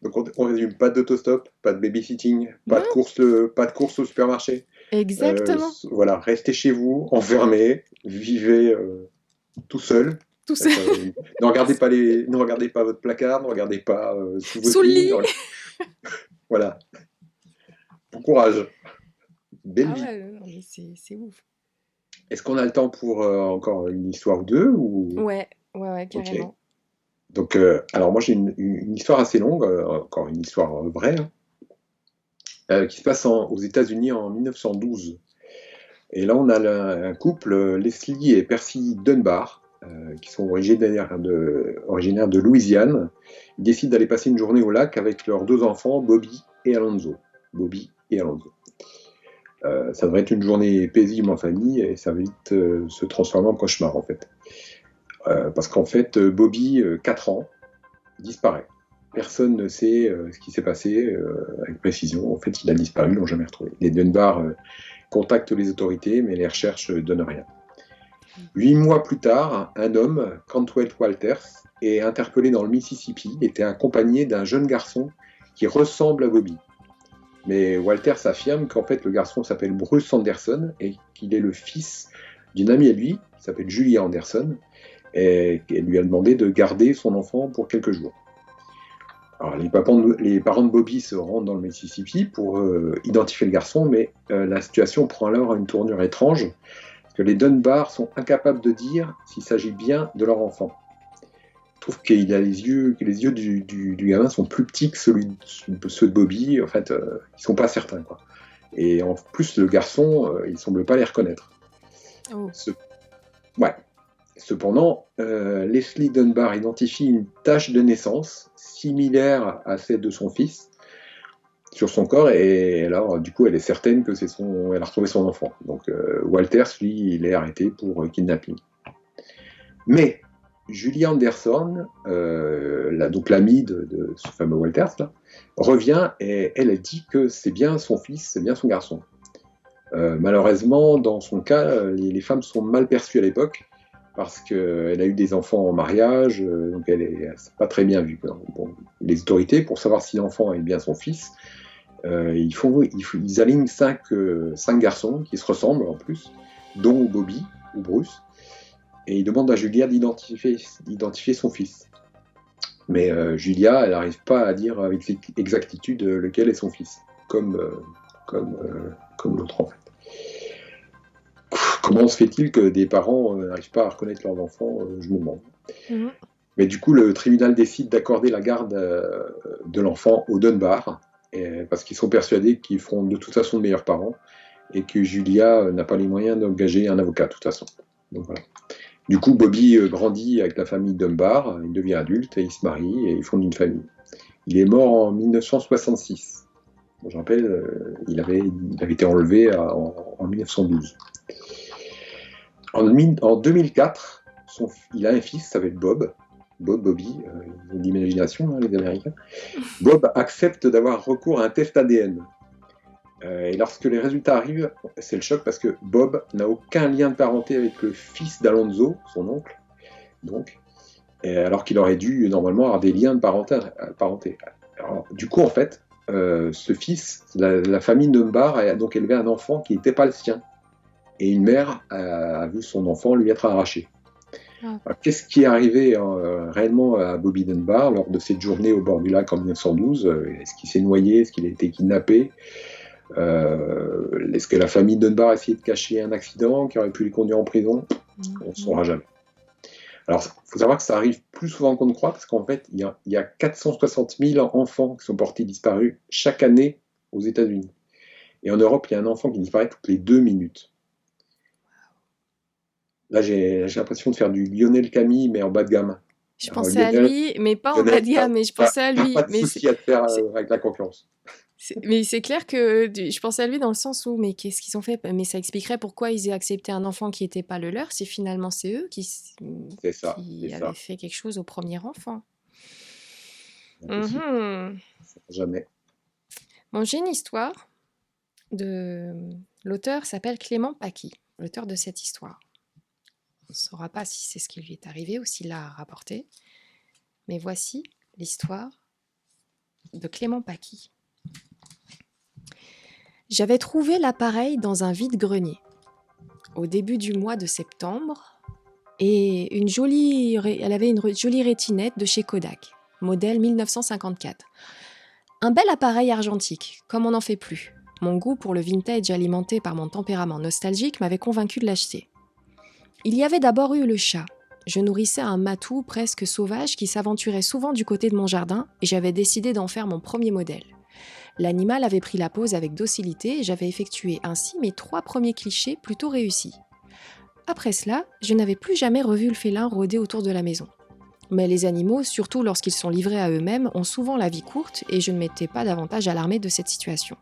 S3: Donc on résume, pas d'autostop, pas de babysitting, pas de course au supermarché.
S2: Exactement.
S3: Voilà, restez chez vous, enfermés, vivez tout seul.
S2: Tout ça.
S3: Ne regardez pas votre placard, ne regardez pas sous votre
S2: Sous le lit.
S3: Voilà. Bon courage. Belle vie.
S2: Ouais, non, mais c'est ouf.
S3: Est-ce qu'on a le temps pour encore une histoire ou deux ou...
S2: Ouais, carrément.
S3: Okay. Donc, alors moi j'ai une histoire assez longue, encore une histoire vraie, qui se passe aux États-Unis en 1912. Et là on a un couple, Leslie et Percy Dunbar, qui sont originaires de Louisiane. Ils décident d'aller passer une journée au lac avec leurs 2 enfants, Bobby et Alonzo. Ça devrait être une journée paisible en famille et ça va vite se transformer en cauchemar en fait. Parce qu'en fait, Bobby, 4 ans, disparaît. Personne ne sait ce qui s'est passé avec précision. En fait, il a disparu, ils l'ont jamais retrouvé. Les Dunbar contactent les autorités, mais les recherches ne donnent rien. 8 mois plus tard, un homme, Cantwell Walters, est interpellé dans le Mississippi. Il était accompagné d'un jeune garçon qui ressemble à Bobby. Mais Walters affirme qu'en fait, le garçon s'appelle Bruce Anderson et qu'il est le fils d'une amie à lui, qui s'appelle Julia Anderson, et elle lui a demandé de garder son enfant pour quelques jours. Alors, les parents de Bobby se rendent dans le Mississippi pour identifier le garçon, mais la situation prend alors une tournure étrange, parce que les Dunbar sont incapables de dire s'il s'agit bien de leur enfant. Je trouve que les yeux du gamin sont plus petits que ceux de Bobby, en fait, ils sont pas certains, quoi. Et en plus, le garçon, il semble pas les reconnaître.
S2: Oh.
S3: Ouais. Cependant, Leslie Dunbar identifie une tache de naissance similaire à celle de son fils sur son corps et alors du coup elle est certaine que elle a retrouvé son enfant. Donc Walters, lui, il est arrêté pour kidnapping. Mais Julia Anderson, donc l'amie de ce fameux Walters, là, revient et elle dit que c'est bien son fils, c'est bien son garçon. Malheureusement, dans son cas, les femmes sont mal perçues à l'époque parce qu'elle a eu des enfants en mariage, donc c'est pas très bien vu. Bon, les autorités, pour savoir si l'enfant est bien son fils, ils alignent 5 garçons qui se ressemblent en plus, dont Bobby ou Bruce, et ils demandent à Julia d'identifier son fils. Mais Julia, elle n'arrive pas à dire avec exactitude lequel est son fils, comme l'autre en fait. Comment se fait-il que des parents n'arrivent pas à reconnaître leurs enfants, je me demande. Mais du coup, le tribunal décide d'accorder la garde de l'enfant aux Dunbar, parce qu'ils sont persuadés qu'ils feront de toute façon de meilleurs parents, et que Julia n'a pas les moyens d'engager un avocat de toute façon. Donc voilà. Du coup, Bobby grandit avec la famille Dunbar, il devient adulte, et il se marie, et ils fondent une famille. Il est mort en 1966. Je rappelle, il avait été enlevé en 1912. En 2004, il a un fils, ça s'appelle Bobby, ils ont de l'imagination, les Américains. Bob accepte d'avoir recours à un test ADN. Et lorsque les résultats arrivent, c'est le choc parce que Bob n'a aucun lien de parenté avec le fils d'Alonzo, son oncle, donc, alors qu'il aurait dû normalement avoir des liens de parenté. Alors, du coup, en fait, ce fils, la famille Dunbar a donc élevé un enfant qui n'était pas le sien. Et une mère a vu son enfant lui être arraché. Alors, qu'est-ce qui est arrivé réellement à Bobby Dunbar lors de cette journée au bord du lac en 1912 ? Est-ce qu'il s'est noyé ? Est-ce qu'il a été kidnappé ? Est-ce que la famille Dunbar a essayé de cacher un accident qui aurait pu les conduire en prison ? On ne saura jamais. Alors, il faut savoir que ça arrive plus souvent qu'on ne croit, parce qu'en fait, il y a 460 000 enfants qui sont portés disparus chaque année aux États-Unis. Et en Europe, il y a un enfant qui disparaît toutes les 2 minutes. Là, j'ai l'impression de faire du Lionel Camille, mais en bas de gamme.
S2: Je pensais à lui, mais pas en bas de gamme, mais je pensais à lui.
S3: Pas de souci à te faire avec la concurrence.
S2: Mais c'est clair que je pensais à lui dans le sens où, mais qu'est-ce qu'ils ont fait? Mais ça expliquerait pourquoi ils aient accepté un enfant qui n'était pas le leur, si finalement c'est eux
S3: C'est
S2: qui avaient
S3: ça.
S2: fait quelque chose au premier enfant.
S3: Impossible.
S2: Mhm.
S3: Jamais.
S2: Bon, j'ai une histoire de... L'auteur s'appelle Clément Paqui, l'auteur de cette histoire. On ne saura pas si c'est ce qui lui est arrivé ou s'il l'a rapporté. Mais voici l'histoire de Clément Paqui. J'avais trouvé l'appareil dans un vide-grenier au début du mois de septembre et elle avait une jolie rétinette de chez Kodak, modèle 1954. Un bel appareil argentique, comme on n'en fait plus. Mon goût pour le vintage alimenté par mon tempérament nostalgique m'avait convaincu de l'acheter. Il y avait d'abord eu le chat. Je nourrissais un matou presque sauvage qui s'aventurait souvent du côté de mon jardin et j'avais décidé d'en faire mon premier modèle. L'animal avait pris la pose avec docilité et j'avais effectué ainsi mes 3 premiers clichés plutôt réussis. Après cela, je n'avais plus jamais revu le félin rôder autour de la maison. Mais les animaux, surtout lorsqu'ils sont livrés à eux-mêmes, ont souvent la vie courte et je ne m'étais pas davantage alarmée de cette situation.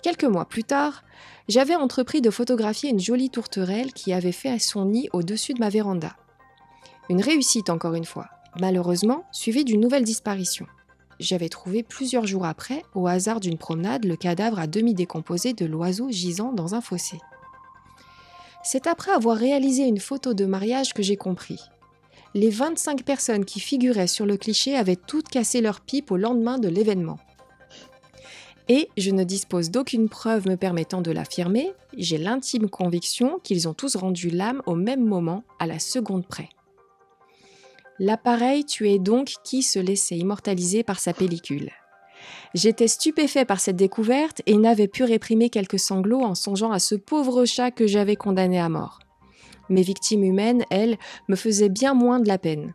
S2: Quelques mois plus tard, j'avais entrepris de photographier une jolie tourterelle qui avait fait son nid au-dessus de ma véranda. Une réussite encore une fois, malheureusement suivie d'une nouvelle disparition. J'avais trouvé plusieurs jours après, au hasard d'une promenade, le cadavre à demi décomposé de l'oiseau gisant dans un fossé. C'est après avoir réalisé une photo de mariage que j'ai compris. Les 25 personnes qui figuraient sur le cliché avaient toutes cassé leur pipe au lendemain de l'événement. Et je ne dispose d'aucune preuve me permettant de l'affirmer, j'ai l'intime conviction qu'ils ont tous rendu l'âme au même moment, à la seconde près. L'appareil tuait donc qui se laissait immortaliser par sa pellicule. J'étais stupéfait par cette découverte et n'avais pu réprimer quelques sanglots en songeant à ce pauvre chat que j'avais condamné à mort. Mes victimes humaines, elles, me faisaient bien moins de peine.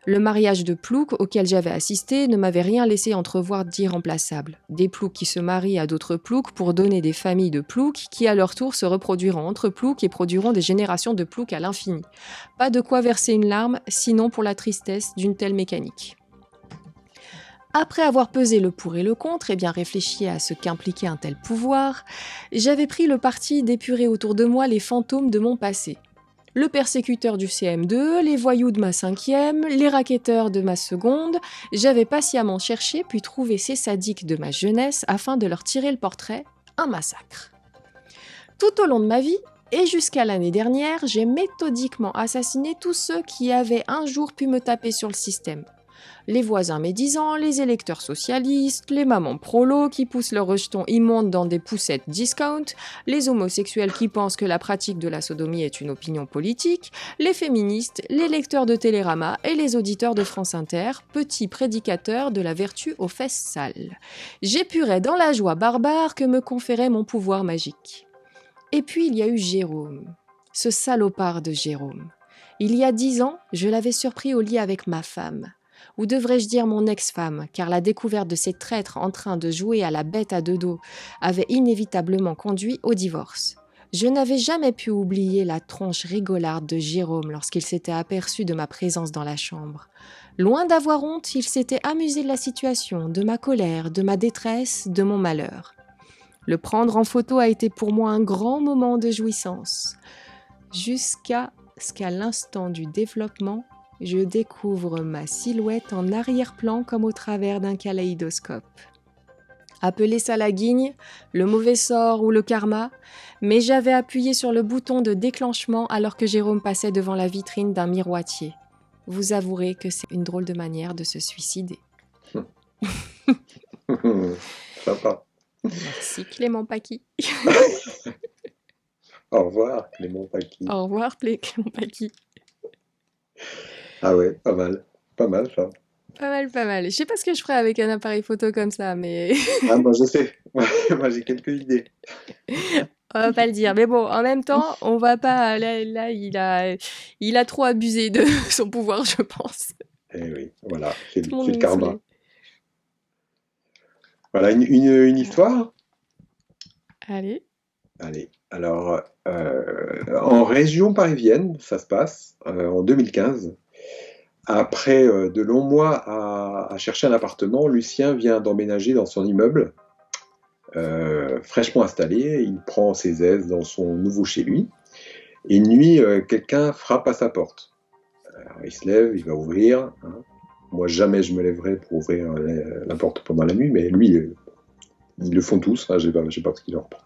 S2: Le mariage de ploucs auquel j'avais assisté ne m'avait rien laissé entrevoir d'irremplaçable. Des ploucs qui se marient à d'autres ploucs pour donner des familles de ploucs qui à leur tour se reproduiront entre ploucs et produiront des générations de ploucs à l'infini. Pas de quoi verser une larme, sinon pour la tristesse d'une telle mécanique. Après avoir pesé le pour et le contre et bien réfléchi à ce qu'impliquait un tel pouvoir, j'avais pris le parti d'épurer autour de moi les fantômes de mon passé. Le persécuteur du CM2, les voyous de ma 5e, les racketteurs de ma seconde, j'avais patiemment cherché puis trouvé ces sadiques de ma jeunesse afin de leur tirer le portrait, un massacre. Tout au long de ma vie, et jusqu'à l'année dernière, j'ai méthodiquement assassiné tous ceux qui avaient un jour pu me taper sur le système. Les voisins médisants, les électeurs socialistes, les mamans prolos qui poussent leurs rejetons immondes dans des poussettes discount, les homosexuels qui pensent que la pratique de la sodomie est une opinion politique, les féministes, les lecteurs de Télérama et les auditeurs de France Inter, petits prédicateurs de la vertu aux fesses sales. J'épurais dans la joie barbare que me conférait mon pouvoir magique. Et puis il y a eu Jérôme, ce salopard de Jérôme. Il y a 10 ans, je l'avais surpris au lit avec ma femme. Ou devrais-je dire mon ex-femme, car la découverte de ces traîtres en train de jouer à la bête à 2 dos avait inévitablement conduit au divorce. Je n'avais jamais pu oublier la tronche rigolarde de Jérôme lorsqu'il s'était aperçu de ma présence dans la chambre. Loin d'avoir honte, il s'était amusé de la situation, de ma colère, de ma détresse, de mon malheur. Le prendre en photo a été pour moi un grand moment de jouissance, jusqu'à ce qu'à l'instant du développement, je découvre ma silhouette en arrière-plan comme au travers d'un kaléidoscope. Appelez ça la guigne, le mauvais sort ou le karma, mais j'avais appuyé sur le bouton de déclenchement alors que Jérôme passait devant la vitrine d'un miroitier. Vous avouerez que c'est une drôle de manière de se suicider.
S3: Sympa.
S2: Merci Clément Paqui.
S3: Au revoir, Clément Paqui.
S2: Au revoir Clément Paqui.
S3: Ah ouais, pas mal. Pas mal, ça.
S2: Pas mal. Je sais pas ce que je ferais avec un appareil photo comme ça, mais
S3: Ah, moi, je sais. Moi, j'ai quelques idées.
S2: on va pas le dire. Mais bon, en même temps, on va pas. Là, il a trop abusé de son pouvoir, je pense.
S3: Eh oui, voilà, c'est
S2: Tout le monde
S3: le
S2: me
S3: karma.
S2: saoulait.
S3: Voilà, une histoire.
S2: Allez.
S3: Allez, alors, en région parisienne, ça se passe, en 2015. Après de longs mois à chercher un appartement, Lucien vient d'emménager dans son immeuble, fraîchement installé. Il prend ses aises dans son nouveau chez lui. Et une nuit, quelqu'un frappe à sa porte. Alors, il se lève, il va ouvrir. Hein. Moi, jamais je me lèverai pour ouvrir la porte pendant la nuit, mais lui, ils le font tous. Hein, je sais pas ce qu'il leur prend.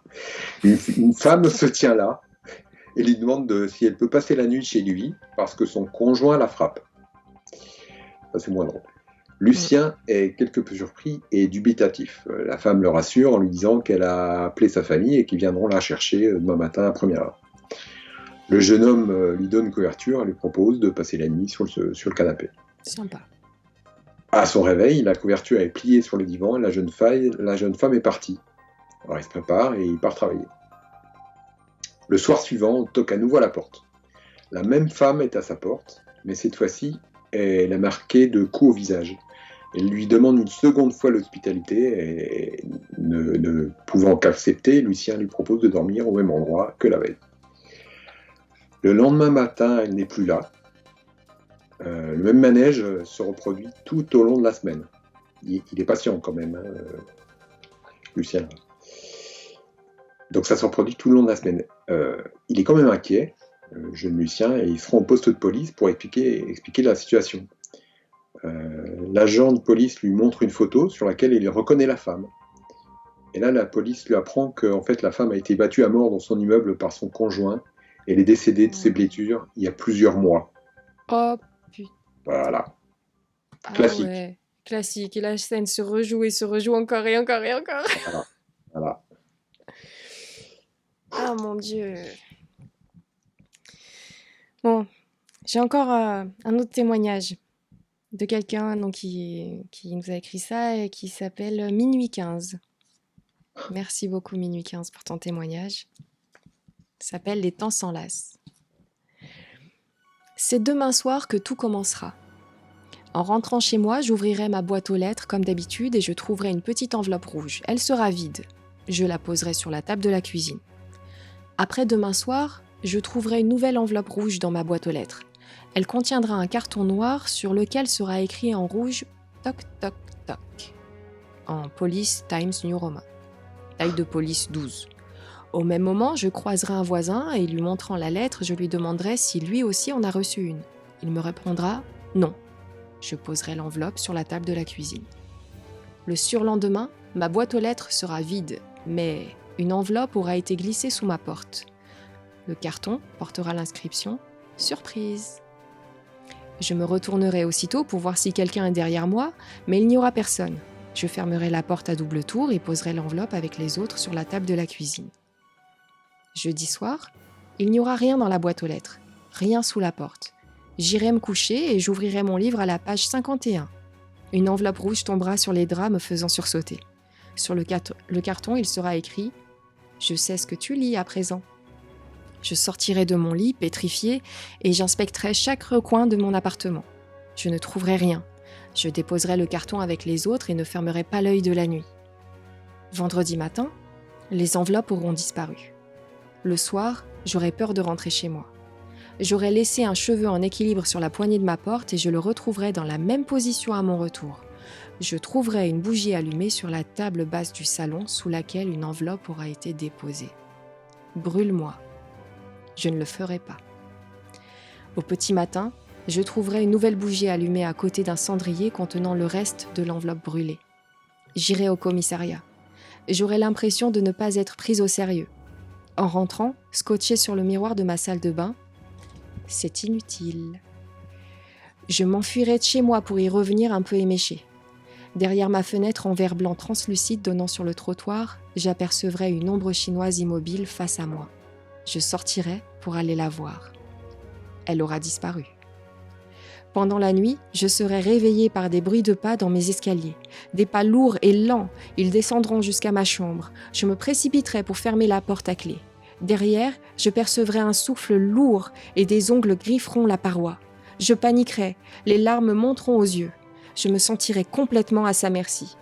S3: Une femme se tient là et lui demande si elle peut passer la nuit chez lui parce que son conjoint la frappe. Ça, c'est moins drôle. Lucien est quelque peu surpris et dubitatif. La femme le rassure en lui disant qu'elle a appelé sa famille et qu'ils viendront la chercher demain matin à première heure. Le jeune homme lui donne couverture et lui propose de passer la nuit sur le canapé.
S2: Sympa.
S3: À son réveil, la couverture est pliée sur le divan et la jeune femme est partie. Alors il se prépare et il part travailler. Le soir suivant, on toque à nouveau à la porte. La même femme est à sa porte, mais cette fois-ci, elle est marquée de coups au visage. Elle lui demande une seconde fois l'hospitalité et ne pouvant qu'accepter, Lucien lui propose de dormir au même endroit que la veille. Le lendemain matin, elle n'est plus là. Le même manège se reproduit tout au long de la semaine. Il est patient quand même, hein, Lucien. Donc ça se reproduit tout le long de la semaine. Il est quand même inquiet, jeune Lucien, et il se rend au poste de police pour expliquer la situation. L'agent de police lui montre une photo sur laquelle il reconnaît la femme. Et là, la police lui apprend que en fait, la femme a été battue à mort dans son immeuble par son conjoint. Et elle est décédée de ses blessures il y a plusieurs mois.
S2: Oh putain.
S3: Voilà. Classique.
S2: Ah ouais. Classique. Et la scène se rejoue et se rejoue encore et encore et encore.
S3: Voilà.
S2: Ah mon Dieu. Bon, j'ai encore un autre témoignage de quelqu'un donc, qui nous a écrit ça et qui s'appelle Minuit 15. Merci beaucoup Minuit 15 pour ton témoignage. Ça s'appelle Les temps s'enlacent. C'est demain soir que tout commencera. En rentrant chez moi, j'ouvrirai ma boîte aux lettres comme d'habitude et je trouverai une petite enveloppe rouge. Elle sera vide. Je la poserai sur la table de la cuisine. Après demain soir, je trouverai une nouvelle enveloppe rouge dans ma boîte aux lettres. Elle contiendra un carton noir sur lequel sera écrit en rouge « Toc toc toc » en Police Times New Roman. Taille de police 12. Au même moment, je croiserai un voisin et lui montrant la lettre, je lui demanderai si lui aussi en a reçu une. Il me répondra « Non ». Je poserai l'enveloppe sur la table de la cuisine. Le surlendemain, ma boîte aux lettres sera vide, mais une enveloppe aura été glissée sous ma porte. Le carton portera l'inscription « Surprise ». Je me retournerai aussitôt pour voir si quelqu'un est derrière moi, mais il n'y aura personne. Je fermerai la porte à double tour et poserai l'enveloppe avec les autres sur la table de la cuisine. Jeudi soir, il n'y aura rien dans la boîte aux lettres, rien sous la porte. J'irai me coucher et j'ouvrirai mon livre à la page 51. Une enveloppe rouge tombera sur les draps me faisant sursauter. Sur le carton, il sera écrit « Je sais ce que tu lis à présent ». Je sortirai de mon lit, pétrifié, et j'inspecterai chaque recoin de mon appartement. Je ne trouverai rien. Je déposerai le carton avec les autres et ne fermerai pas l'œil de la nuit. Vendredi matin, les enveloppes auront disparu. Le soir, j'aurai peur de rentrer chez moi. J'aurai laissé un cheveu en équilibre sur la poignée de ma porte et je le retrouverai dans la même position à mon retour. Je trouverai une bougie allumée sur la table basse du salon sous laquelle une enveloppe aura été déposée. Brûle-moi. Je ne le ferai pas. Au petit matin, je trouverai une nouvelle bougie allumée à côté d'un cendrier contenant le reste de l'enveloppe brûlée. J'irai au commissariat. J'aurai l'impression de ne pas être prise au sérieux. En rentrant, scotché sur le miroir de ma salle de bain, c'est inutile. Je m'enfuirai de chez moi pour y revenir un peu éméché. Derrière ma fenêtre en verre blanc translucide donnant sur le trottoir, j'apercevrai une ombre chinoise immobile face à moi. Je sortirai pour aller la voir. Elle aura disparu. Pendant la nuit, je serai réveillée par des bruits de pas dans mes escaliers. Des pas lourds et lents, ils descendront jusqu'à ma chambre. Je me précipiterai pour fermer la porte à clé. Derrière, je percevrai un souffle lourd et des ongles grifferont la paroi. Je paniquerai, les larmes monteront aux yeux. Je me sentirai complètement à sa merci.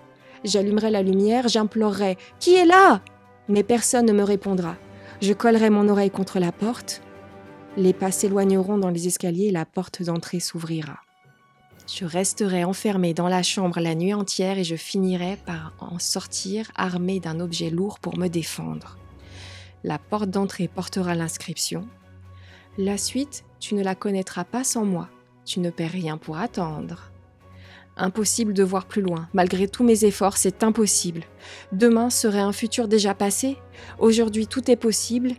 S2: J'allumerai la lumière, j'implorerai « Qui est là ?» Mais personne ne me répondra. Je collerai mon oreille contre la porte. Les pas s'éloigneront dans les escaliers et la porte d'entrée s'ouvrira. Je resterai enfermée dans la chambre la nuit entière et je finirai par en sortir armée d'un objet lourd pour me défendre. La porte d'entrée portera l'inscription. La suite, tu ne la connaîtras pas sans moi. Tu ne perds rien pour attendre. Impossible de voir plus loin. Malgré tous mes efforts, c'est impossible. Demain serait un futur déjà passé. Aujourd'hui, tout est possible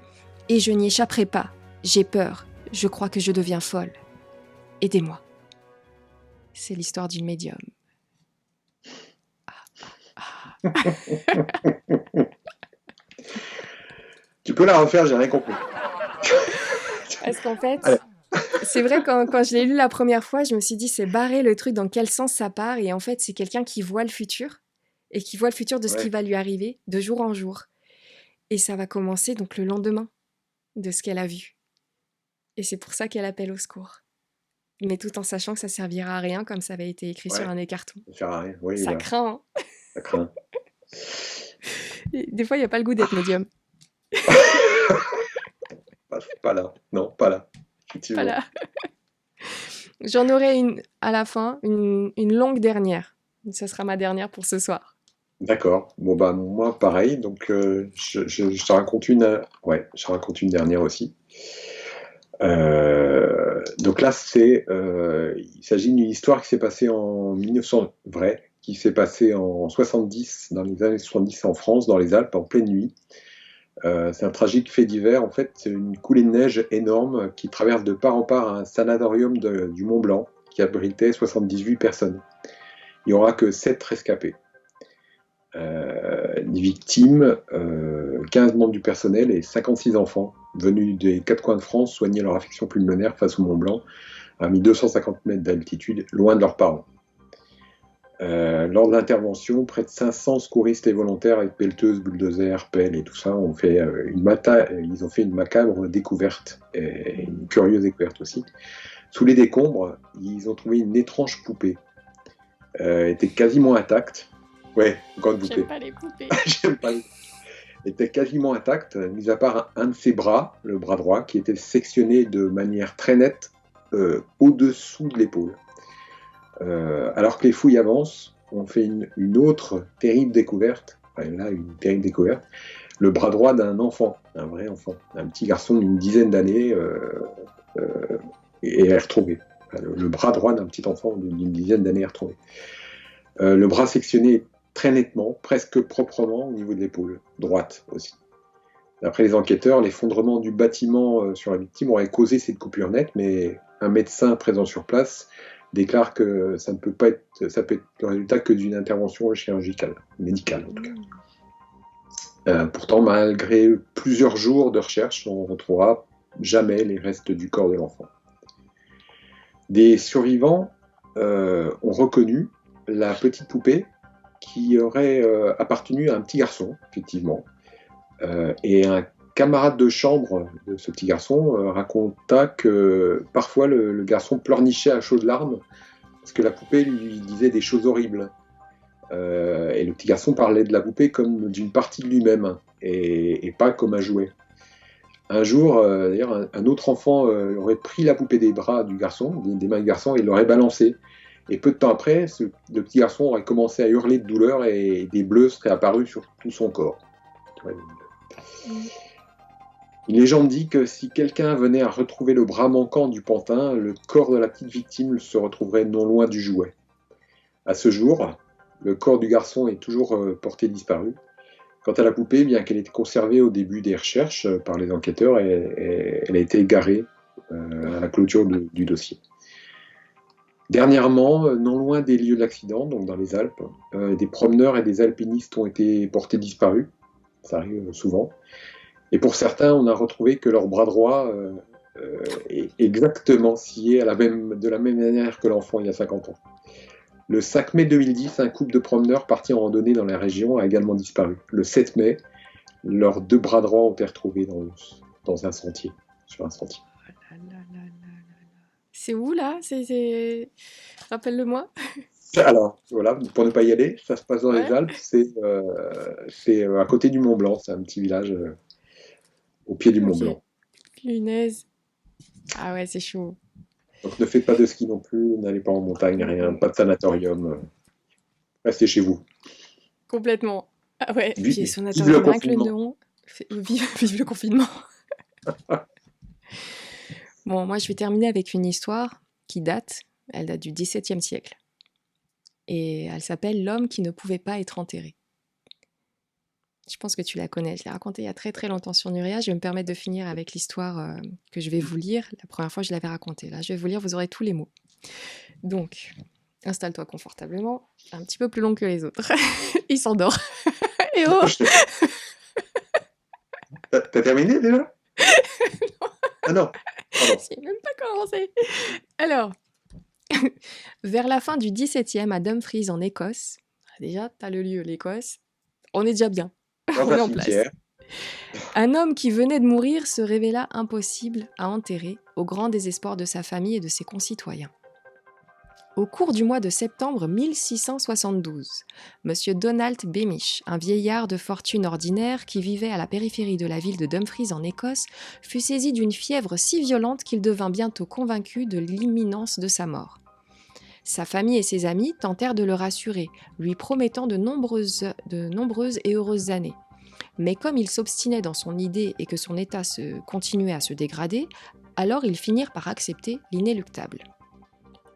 S2: et je n'y échapperai pas. J'ai peur. Je crois que je deviens folle. Aidez-moi. C'est l'histoire d'une médium.
S3: Tu peux la refaire, j'ai rien compris.
S2: Parce qu'en fait,
S3: Allez.
S2: c'est vrai, quand je l'ai lu la première fois, je me suis dit, c'est barré le truc, dans quel sens ça part. Et en fait, c'est quelqu'un qui voit le futur et qui voit le futur de ce qui
S3: Ouais.
S2: va lui arriver de jour en jour. Et ça va commencer donc le lendemain de ce qu'elle a vu. Et c'est pour ça qu'elle appelle au secours. Mais tout en sachant que ça servira à rien, comme ça avait été écrit sur
S3: Ouais.
S2: un des cartons.
S3: Ça sert à rien. Oui,
S2: Ça
S3: voilà,
S2: craint, hein.
S3: ça craint.
S2: Et des fois, il n'y a pas le goût d'être médium.
S3: Pas là. Non, pas là. Effectivement.
S2: Voilà. J'en aurai une à la fin, une longue dernière. Ça sera ma dernière pour ce soir.
S3: D'accord. Bon, bah, moi, pareil. Donc, je te raconte ouais, je te raconte une dernière aussi. Donc là, il s'agit d'une histoire qui s'est passée en 1900, vrai, qui s'est passée en 70, dans les années 70 en France, dans les Alpes, en pleine nuit. C'est un tragique fait divers. En fait, c'est une coulée de neige énorme qui traverse de part en part un sanatorium du Mont Blanc qui abritait 78 personnes. Il n'y aura que 7 rescapés. Les victimes, 15 membres du personnel et 56 enfants venus des 4 coins de France soigner leur affection pulmonaire face au Mont Blanc à 1250 mètres d'altitude, loin de leurs parents. Lors de l'intervention, près de 500 secouristes et volontaires avec pelleteuses, bulldozers, pelles et tout ça ils ont fait une macabre découverte et une curieuse découverte aussi. Sous les décombres, ils ont trouvé une étrange poupée. Elle était quasiment intacte. Ouais, grande poupée.
S2: J'aime pas les poupées.
S3: J'aime pas. Elle était quasiment intacte, mis à part un de ses bras, le bras droit, qui était sectionné de manière très nette au-dessous de l'épaule. Alors que les fouilles avancent, on fait une autre terrible découverte. Enfin, là, une terrible découverte. Le bras droit d'un enfant, un vrai enfant, un petit garçon d'une dizaine d'années, est retrouvé. Enfin, le bras droit d'un petit enfant d'une dizaine d'années est retrouvé. Le bras sectionné très nettement, presque proprement au niveau de l'épaule droite aussi. D'après les enquêteurs, l'effondrement du bâtiment sur la victime aurait causé cette coupure nette, mais un médecin présent sur place déclare que ça peut être le résultat que d'une intervention chirurgicale, médicale en tout cas. Pourtant, malgré plusieurs jours de recherche, on ne retrouvera jamais les restes du corps de l'enfant. Des survivants ont reconnu la petite poupée qui aurait appartenu à un petit garçon, effectivement. Et un camarade de chambre de ce petit garçon raconta que parfois le garçon pleurnichait à chaudes larmes parce que la poupée lui disait des choses horribles. Et le petit garçon parlait de la poupée comme d'une partie de lui-même et pas comme un jouet. Un jour, d'ailleurs, un autre enfant aurait pris la poupée des bras du garçon, des mains du garçon, et l'aurait balancée. Et peu de temps après, le petit garçon aurait commencé à hurler de douleur et des bleus seraient apparus sur tout son corps. Une légende dit que si quelqu'un venait à retrouver le bras manquant du pantin, le corps de la petite victime se retrouverait non loin du jouet. À ce jour, le corps du garçon est toujours porté disparu. Quant à la poupée, bien qu'elle ait été conservée au début des recherches par les enquêteurs, elle a été égarée à la clôture du dossier. Dernièrement, non loin des lieux de l'accident, donc dans les Alpes, des promeneurs et des alpinistes ont été portés disparus. Ça arrive souvent. Et pour certains, on a retrouvé que leur bras droit est exactement scié de la même manière que l'enfant il y a 50 ans. Le 5 mai 2010, un couple de promeneurs partis en randonnée dans la région a également disparu. Le 7 mai, leurs 2 bras droits ont été retrouvés dans un sentier, sur un sentier.
S2: C'est où là? Rappelle-le-moi.
S3: Alors, voilà, pour ne pas y aller, ça se passe dans les Alpes, c'est à côté du Mont Blanc, c'est un petit village au pied du Mont Blanc.
S2: Lunaise. Ah ouais, c'est chaud.
S3: Donc ne faites pas de ski non plus, n'allez pas en montagne, rien, pas de sanatorium. Restez chez vous.
S2: Complètement. Ah ouais, puis
S3: Vive,
S2: son
S3: vive le
S2: rien que le
S3: confinement.
S2: nom. Vive le confinement. Bon, moi je vais terminer avec une histoire qui date. Elle date du XVIIe siècle. Et elle s'appelle L'homme qui ne pouvait pas être enterré. Je pense que tu la connais. Je l'ai racontée il y a très très longtemps sur Nuria. Je vais me permettre de finir avec l'histoire que je vais vous lire. La première fois, je l'avais racontée. Là, je vais vous lire, vous aurez tous les mots. Donc, installe-toi confortablement. Un petit peu plus long que les autres. Il s'endort. Et oh
S3: T'as terminé déjà? Ah non, pardon.
S2: J'ai même pas commencé. Alors, vers la fin du XVIIe à Dumfries en Écosse, déjà, t'as le lieu, l'Écosse, on est déjà bien.
S3: Dans
S2: On est
S3: un
S2: en place.
S3: cimetière.
S2: Un homme qui venait de mourir se révéla impossible à enterrer, au grand désespoir de sa famille et de ses concitoyens. Au cours du mois de septembre 1672, M. Donald Beamish, un vieillard de fortune ordinaire qui vivait à la périphérie de la ville de Dumfries en Écosse, fut saisi d'une fièvre si violente qu'il devint bientôt convaincu de l'imminence de sa mort. Sa famille et ses amis tentèrent de le rassurer, lui promettant de nombreuses et heureuses années. Mais comme il s'obstinait dans son idée et que son état continuait à se dégrader, alors ils finirent par accepter l'inéluctable.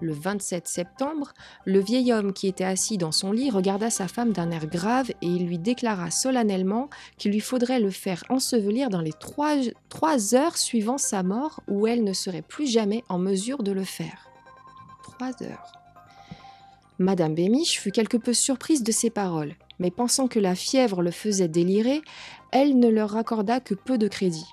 S2: Le 27 septembre, le vieil homme qui était assis dans son lit regarda sa femme d'un air grave et il lui déclara solennellement qu'il lui faudrait le faire ensevelir dans les 3 heures suivant sa mort ou elle ne serait plus jamais en mesure de le faire. 3 heures. Madame Beamish fut quelque peu surprise de ces paroles, mais pensant que la fièvre le faisait délirer, elle ne leur accorda que peu de crédit.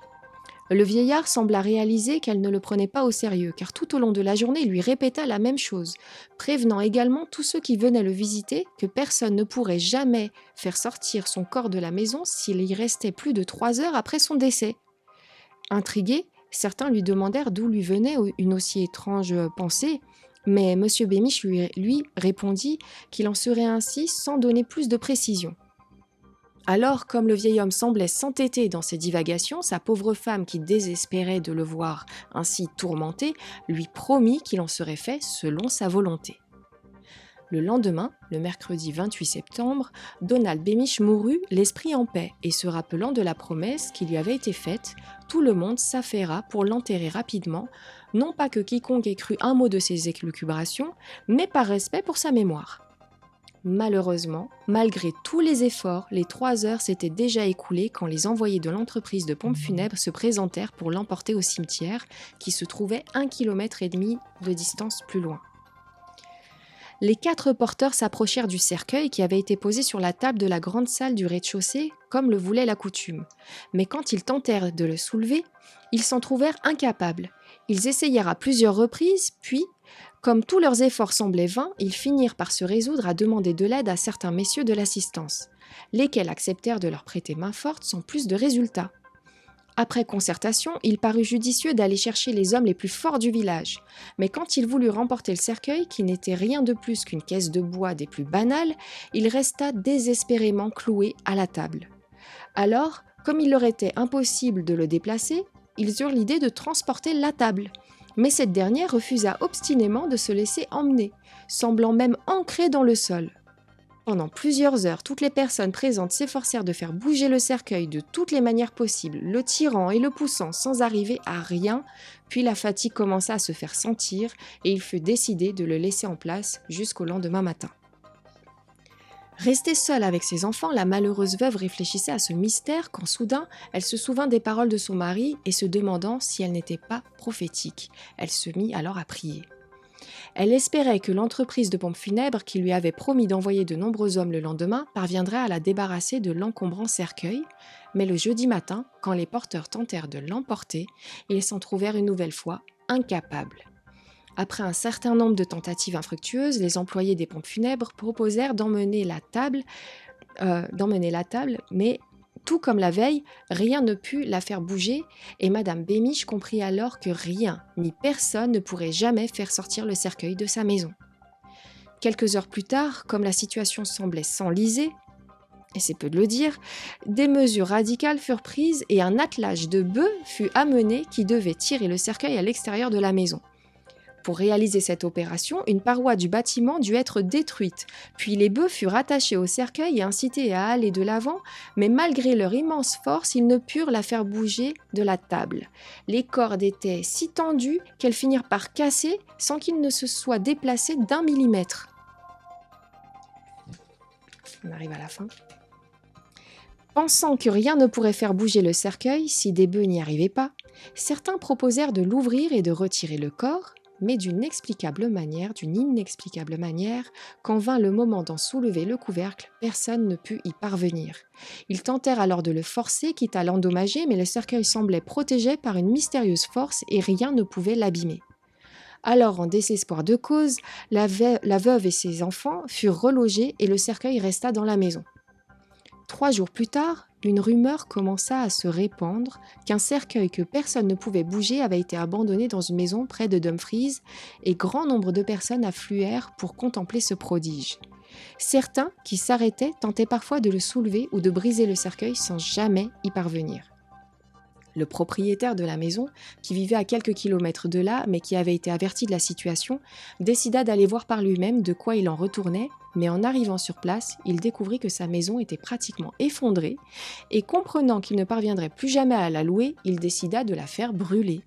S2: Le vieillard sembla réaliser qu'elle ne le prenait pas au sérieux, car tout au long de la journée, il lui répéta la même chose, prévenant également tous ceux qui venaient le visiter que personne ne pourrait jamais faire sortir son corps de la maison s'il y restait plus de 3 heures après son décès. Intrigués, certains lui demandèrent d'où lui venait une aussi étrange pensée, mais M. Beamish lui répondit qu'il en serait ainsi sans donner plus de précision. Alors, comme le vieil homme semblait s'entêter dans ses divagations, sa pauvre femme, qui désespérait de le voir ainsi tourmenté, lui promit qu'il en serait fait selon sa volonté. Le lendemain, le mercredi 28 septembre, Donald Beamish mourut l'esprit en paix, et se rappelant de la promesse qui lui avait été faite, tout le monde s'affaira pour l'enterrer rapidement, non pas que quiconque ait cru un mot de ses élucubrations, mais par respect pour sa mémoire. Malheureusement, malgré tous les efforts, les 3 heures s'étaient déjà écoulées quand les envoyés de l'entreprise de pompes funèbres se présentèrent pour l'emporter au cimetière, qui se trouvait 1,5 km de distance plus loin. Les 4 porteurs s'approchèrent du cercueil qui avait été posé sur la table de la grande salle du rez-de-chaussée, comme le voulait la coutume. Mais quand ils tentèrent de le soulever, ils s'en trouvèrent incapables. Ils essayèrent à plusieurs reprises, puis, comme tous leurs efforts semblaient vains, ils finirent par se résoudre à demander de l'aide à certains messieurs de l'assistance, lesquels acceptèrent de leur prêter main forte sans plus de résultats. Après concertation, il parut judicieux d'aller chercher les hommes les plus forts du village. Mais quand il voulut remporter le cercueil, qui n'était rien de plus qu'une caisse de bois des plus banales, il resta désespérément cloué à la table. Alors, comme il leur était impossible de le déplacer, ils eurent l'idée de transporter la table. Mais cette dernière refusa obstinément de se laisser emmener, semblant même ancrée dans le sol. Pendant plusieurs heures, toutes les personnes présentes s'efforcèrent de faire bouger le cercueil de toutes les manières possibles, le tirant et le poussant sans arriver à rien, puis la fatigue commença à se faire sentir et il fut décidé de le laisser en place jusqu'au lendemain matin. Restée seule avec ses enfants, la malheureuse veuve réfléchissait à ce mystère quand soudain, elle se souvint des paroles de son mari et se demandant si elles n'étaient pas prophétiques. Elle se mit alors à prier. Elle espérait que l'entreprise de pompes funèbres qui lui avait promis d'envoyer de nombreux hommes le lendemain parviendrait à la débarrasser de l'encombrant cercueil, mais le jeudi matin, quand les porteurs tentèrent de l'emporter, ils s'en trouvèrent une nouvelle fois incapables. Après un certain nombre de tentatives infructueuses, les employés des pompes funèbres proposèrent d'emmener la table, mais tout comme la veille, rien ne put la faire bouger et Madame Beamish comprit alors que rien ni personne ne pourrait jamais faire sortir le cercueil de sa maison. Quelques heures plus tard, comme la situation semblait s'enliser, et c'est peu de le dire, des mesures radicales furent prises et un attelage de bœufs fut amené qui devait tirer le cercueil à l'extérieur de la maison. Pour réaliser cette opération, une paroi du bâtiment dut être détruite, puis les bœufs furent attachés au cercueil et incités à aller de l'avant, mais malgré leur immense force, ils ne purent la faire bouger de la table. Les cordes étaient si tendues qu'elles finirent par casser sans qu'ils ne se soient déplacés d'1 millimètre. On arrive à la fin. Pensant que rien ne pourrait faire bouger le cercueil si des bœufs n'y arrivaient pas, certains proposèrent de l'ouvrir et de retirer le corps, mais d'une inexplicable manière, quand vint le moment d'en soulever le couvercle, personne ne put y parvenir. Ils tentèrent alors de le forcer, quitte à l'endommager, mais le cercueil semblait protégé par une mystérieuse force et rien ne pouvait l'abîmer. Alors, en désespoir de cause, la veuve et ses enfants furent relogés et le cercueil resta dans la maison. 3 jours plus tard, une rumeur commença à se répandre qu'un cercueil que personne ne pouvait bouger avait été abandonné dans une maison près de Dumfries et grand nombre de personnes affluèrent pour contempler ce prodige. Certains qui s'arrêtaient tentaient parfois de le soulever ou de briser le cercueil sans jamais y parvenir. Le propriétaire de la maison, qui vivait à quelques kilomètres de là, mais qui avait été averti de la situation, décida d'aller voir par lui-même de quoi il en retournait, mais en arrivant sur place, il découvrit que sa maison était pratiquement effondrée, et comprenant qu'il ne parviendrait plus jamais à la louer, il décida de la faire brûler.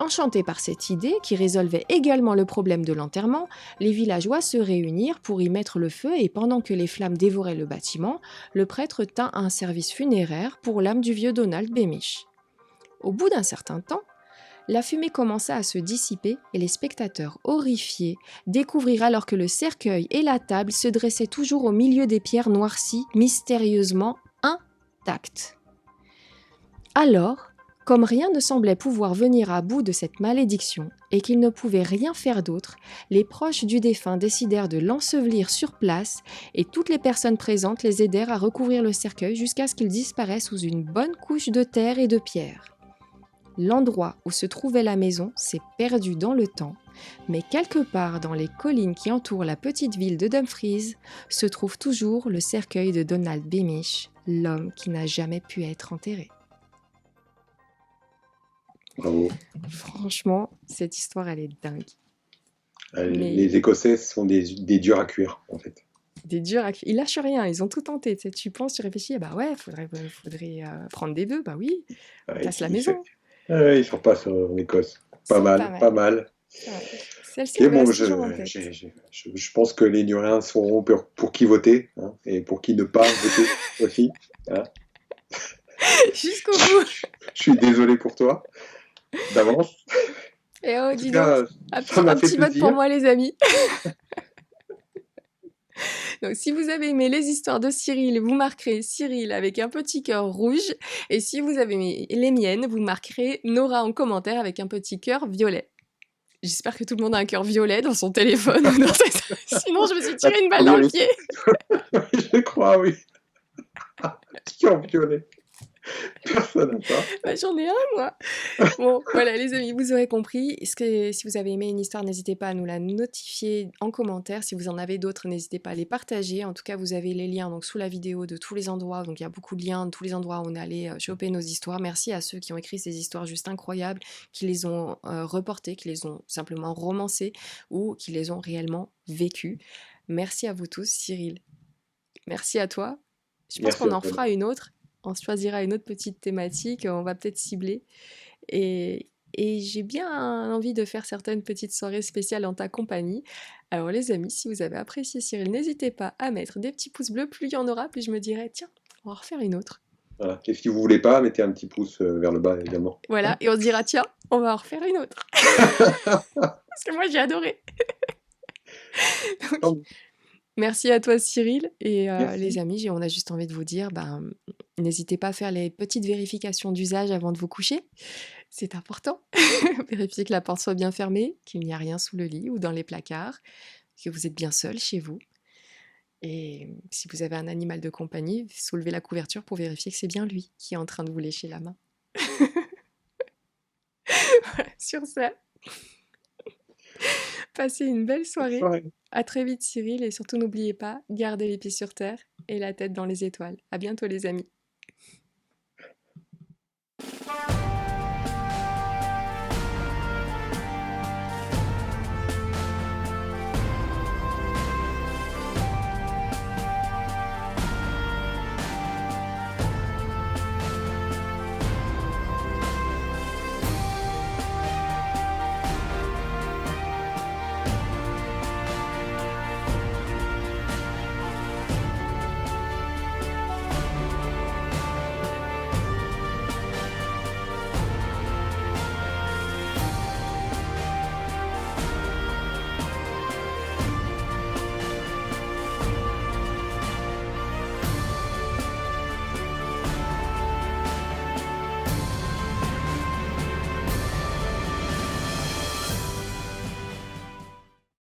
S2: Enchantés par cette idée, qui résolvait également le problème de l'enterrement, les villageois se réunirent pour y mettre le feu et pendant que les flammes dévoraient le bâtiment, le prêtre tint un service funéraire pour l'âme du vieux Donald Beamish. Au bout d'un certain temps, la fumée commença à se dissiper et les spectateurs, horrifiés, découvrirent alors que le cercueil et la table se dressaient toujours au milieu des pierres noircies, mystérieusement intactes. Alors, comme rien ne semblait pouvoir venir à bout de cette malédiction et qu'ils ne pouvaient rien faire d'autre, les proches du défunt décidèrent de l'ensevelir sur place et toutes les personnes présentes les aidèrent à recouvrir le cercueil jusqu'à ce qu'il disparaisse sous une bonne couche de terre et de pierre. L'endroit où se trouvait la maison s'est perdu dans le temps, mais quelque part dans les collines qui entourent la petite ville de Dumfries se trouve toujours le cercueil de Donald Beamish, l'homme qui n'a jamais pu être enterré.
S3: Bravo.
S2: Franchement, cette histoire, elle est dingue. Mais-
S3: Les Écossais sont des durs à cuire, en fait.
S2: Des durs à cuire. Ils lâchent rien, ils ont tout tenté. Tu sais, tu penses, tu réfléchis, ah bah ouais, faudrait prendre des bœufs, bah oui, on casse la maison.
S3: Ils sont pas en Écosse. Pas mal.
S2: C'est vrai. Celle-ci,
S3: Ok,
S2: elle me
S3: bon,
S2: reste toujours en tête.
S3: je pense que les Nuriens sauront pour qui voter, hein, et pour qui ne pas voter aussi. Hein.
S2: Jusqu'au bout.
S3: Je suis désolé pour toi, d'avance.
S2: Et oh,
S3: En
S2: dis
S3: tout cas,
S2: donc, un
S3: ça m'a fait
S2: petit vote
S3: plaisir.
S2: pour moi, les amis. Donc, si vous avez aimé les histoires de Cyril, vous marquerez Cyril avec un petit cœur rouge. Et si vous avez aimé les miennes, vous marquerez Nora en commentaire avec un petit cœur violet. J'espère que tout le monde a un cœur violet dans son téléphone. Sinon, je me suis tiré une balle dans le pied.
S3: Je crois, oui. Qui en violet? Personne n'a pas.
S2: Bah, j'en ai un, moi. Bon, voilà, les amis, vous aurez compris. Si vous avez aimé une histoire, n'hésitez pas à nous la notifier en commentaire. Si vous en avez d'autres, n'hésitez pas à les partager. En tout cas, vous avez les liens donc, sous la vidéo de tous les endroits. Donc, il y a beaucoup de liens de tous les endroits où on est allé choper nos histoires. Merci à ceux qui ont écrit ces histoires juste incroyables, qui les ont reportées, qui les ont simplement romancées ou qui les ont réellement vécues. Merci à vous tous, Cyril. Merci à toi. Je pense
S3: Merci
S2: qu'on
S3: à
S2: en
S3: toi.
S2: fera une autre. On choisira une autre petite thématique, on va peut-être cibler. Et j'ai bien envie de faire certaines petites soirées spéciales en ta compagnie. Alors les amis, si vous avez apprécié Cyril, n'hésitez pas à mettre des petits pouces bleus. Plus il y en aura, plus je me dirai, tiens, on va en refaire une autre.
S3: Voilà. Et si vous voulez pas, mettez un petit pouce vers le bas, évidemment.
S2: Voilà, et on se dira, tiens, on va en refaire une autre. Parce que moi, j'ai adoré. Donc, merci à toi Cyril et les amis, on a juste envie de vous dire, n'hésitez pas à faire les petites vérifications d'usage avant de vous coucher, c'est important. Vérifiez que la porte soit bien fermée, qu'il n'y a rien sous le lit ou dans les placards, que vous êtes bien seul chez vous. Et si vous avez un animal de compagnie, soulevez la couverture pour vérifier que c'est bien lui qui est en train de vous lécher la main. Voilà, sur ça, passez une belle soirée. À très vite Cyril et surtout n'oubliez pas, gardez les pieds sur terre et la tête dans les étoiles. À bientôt les amis.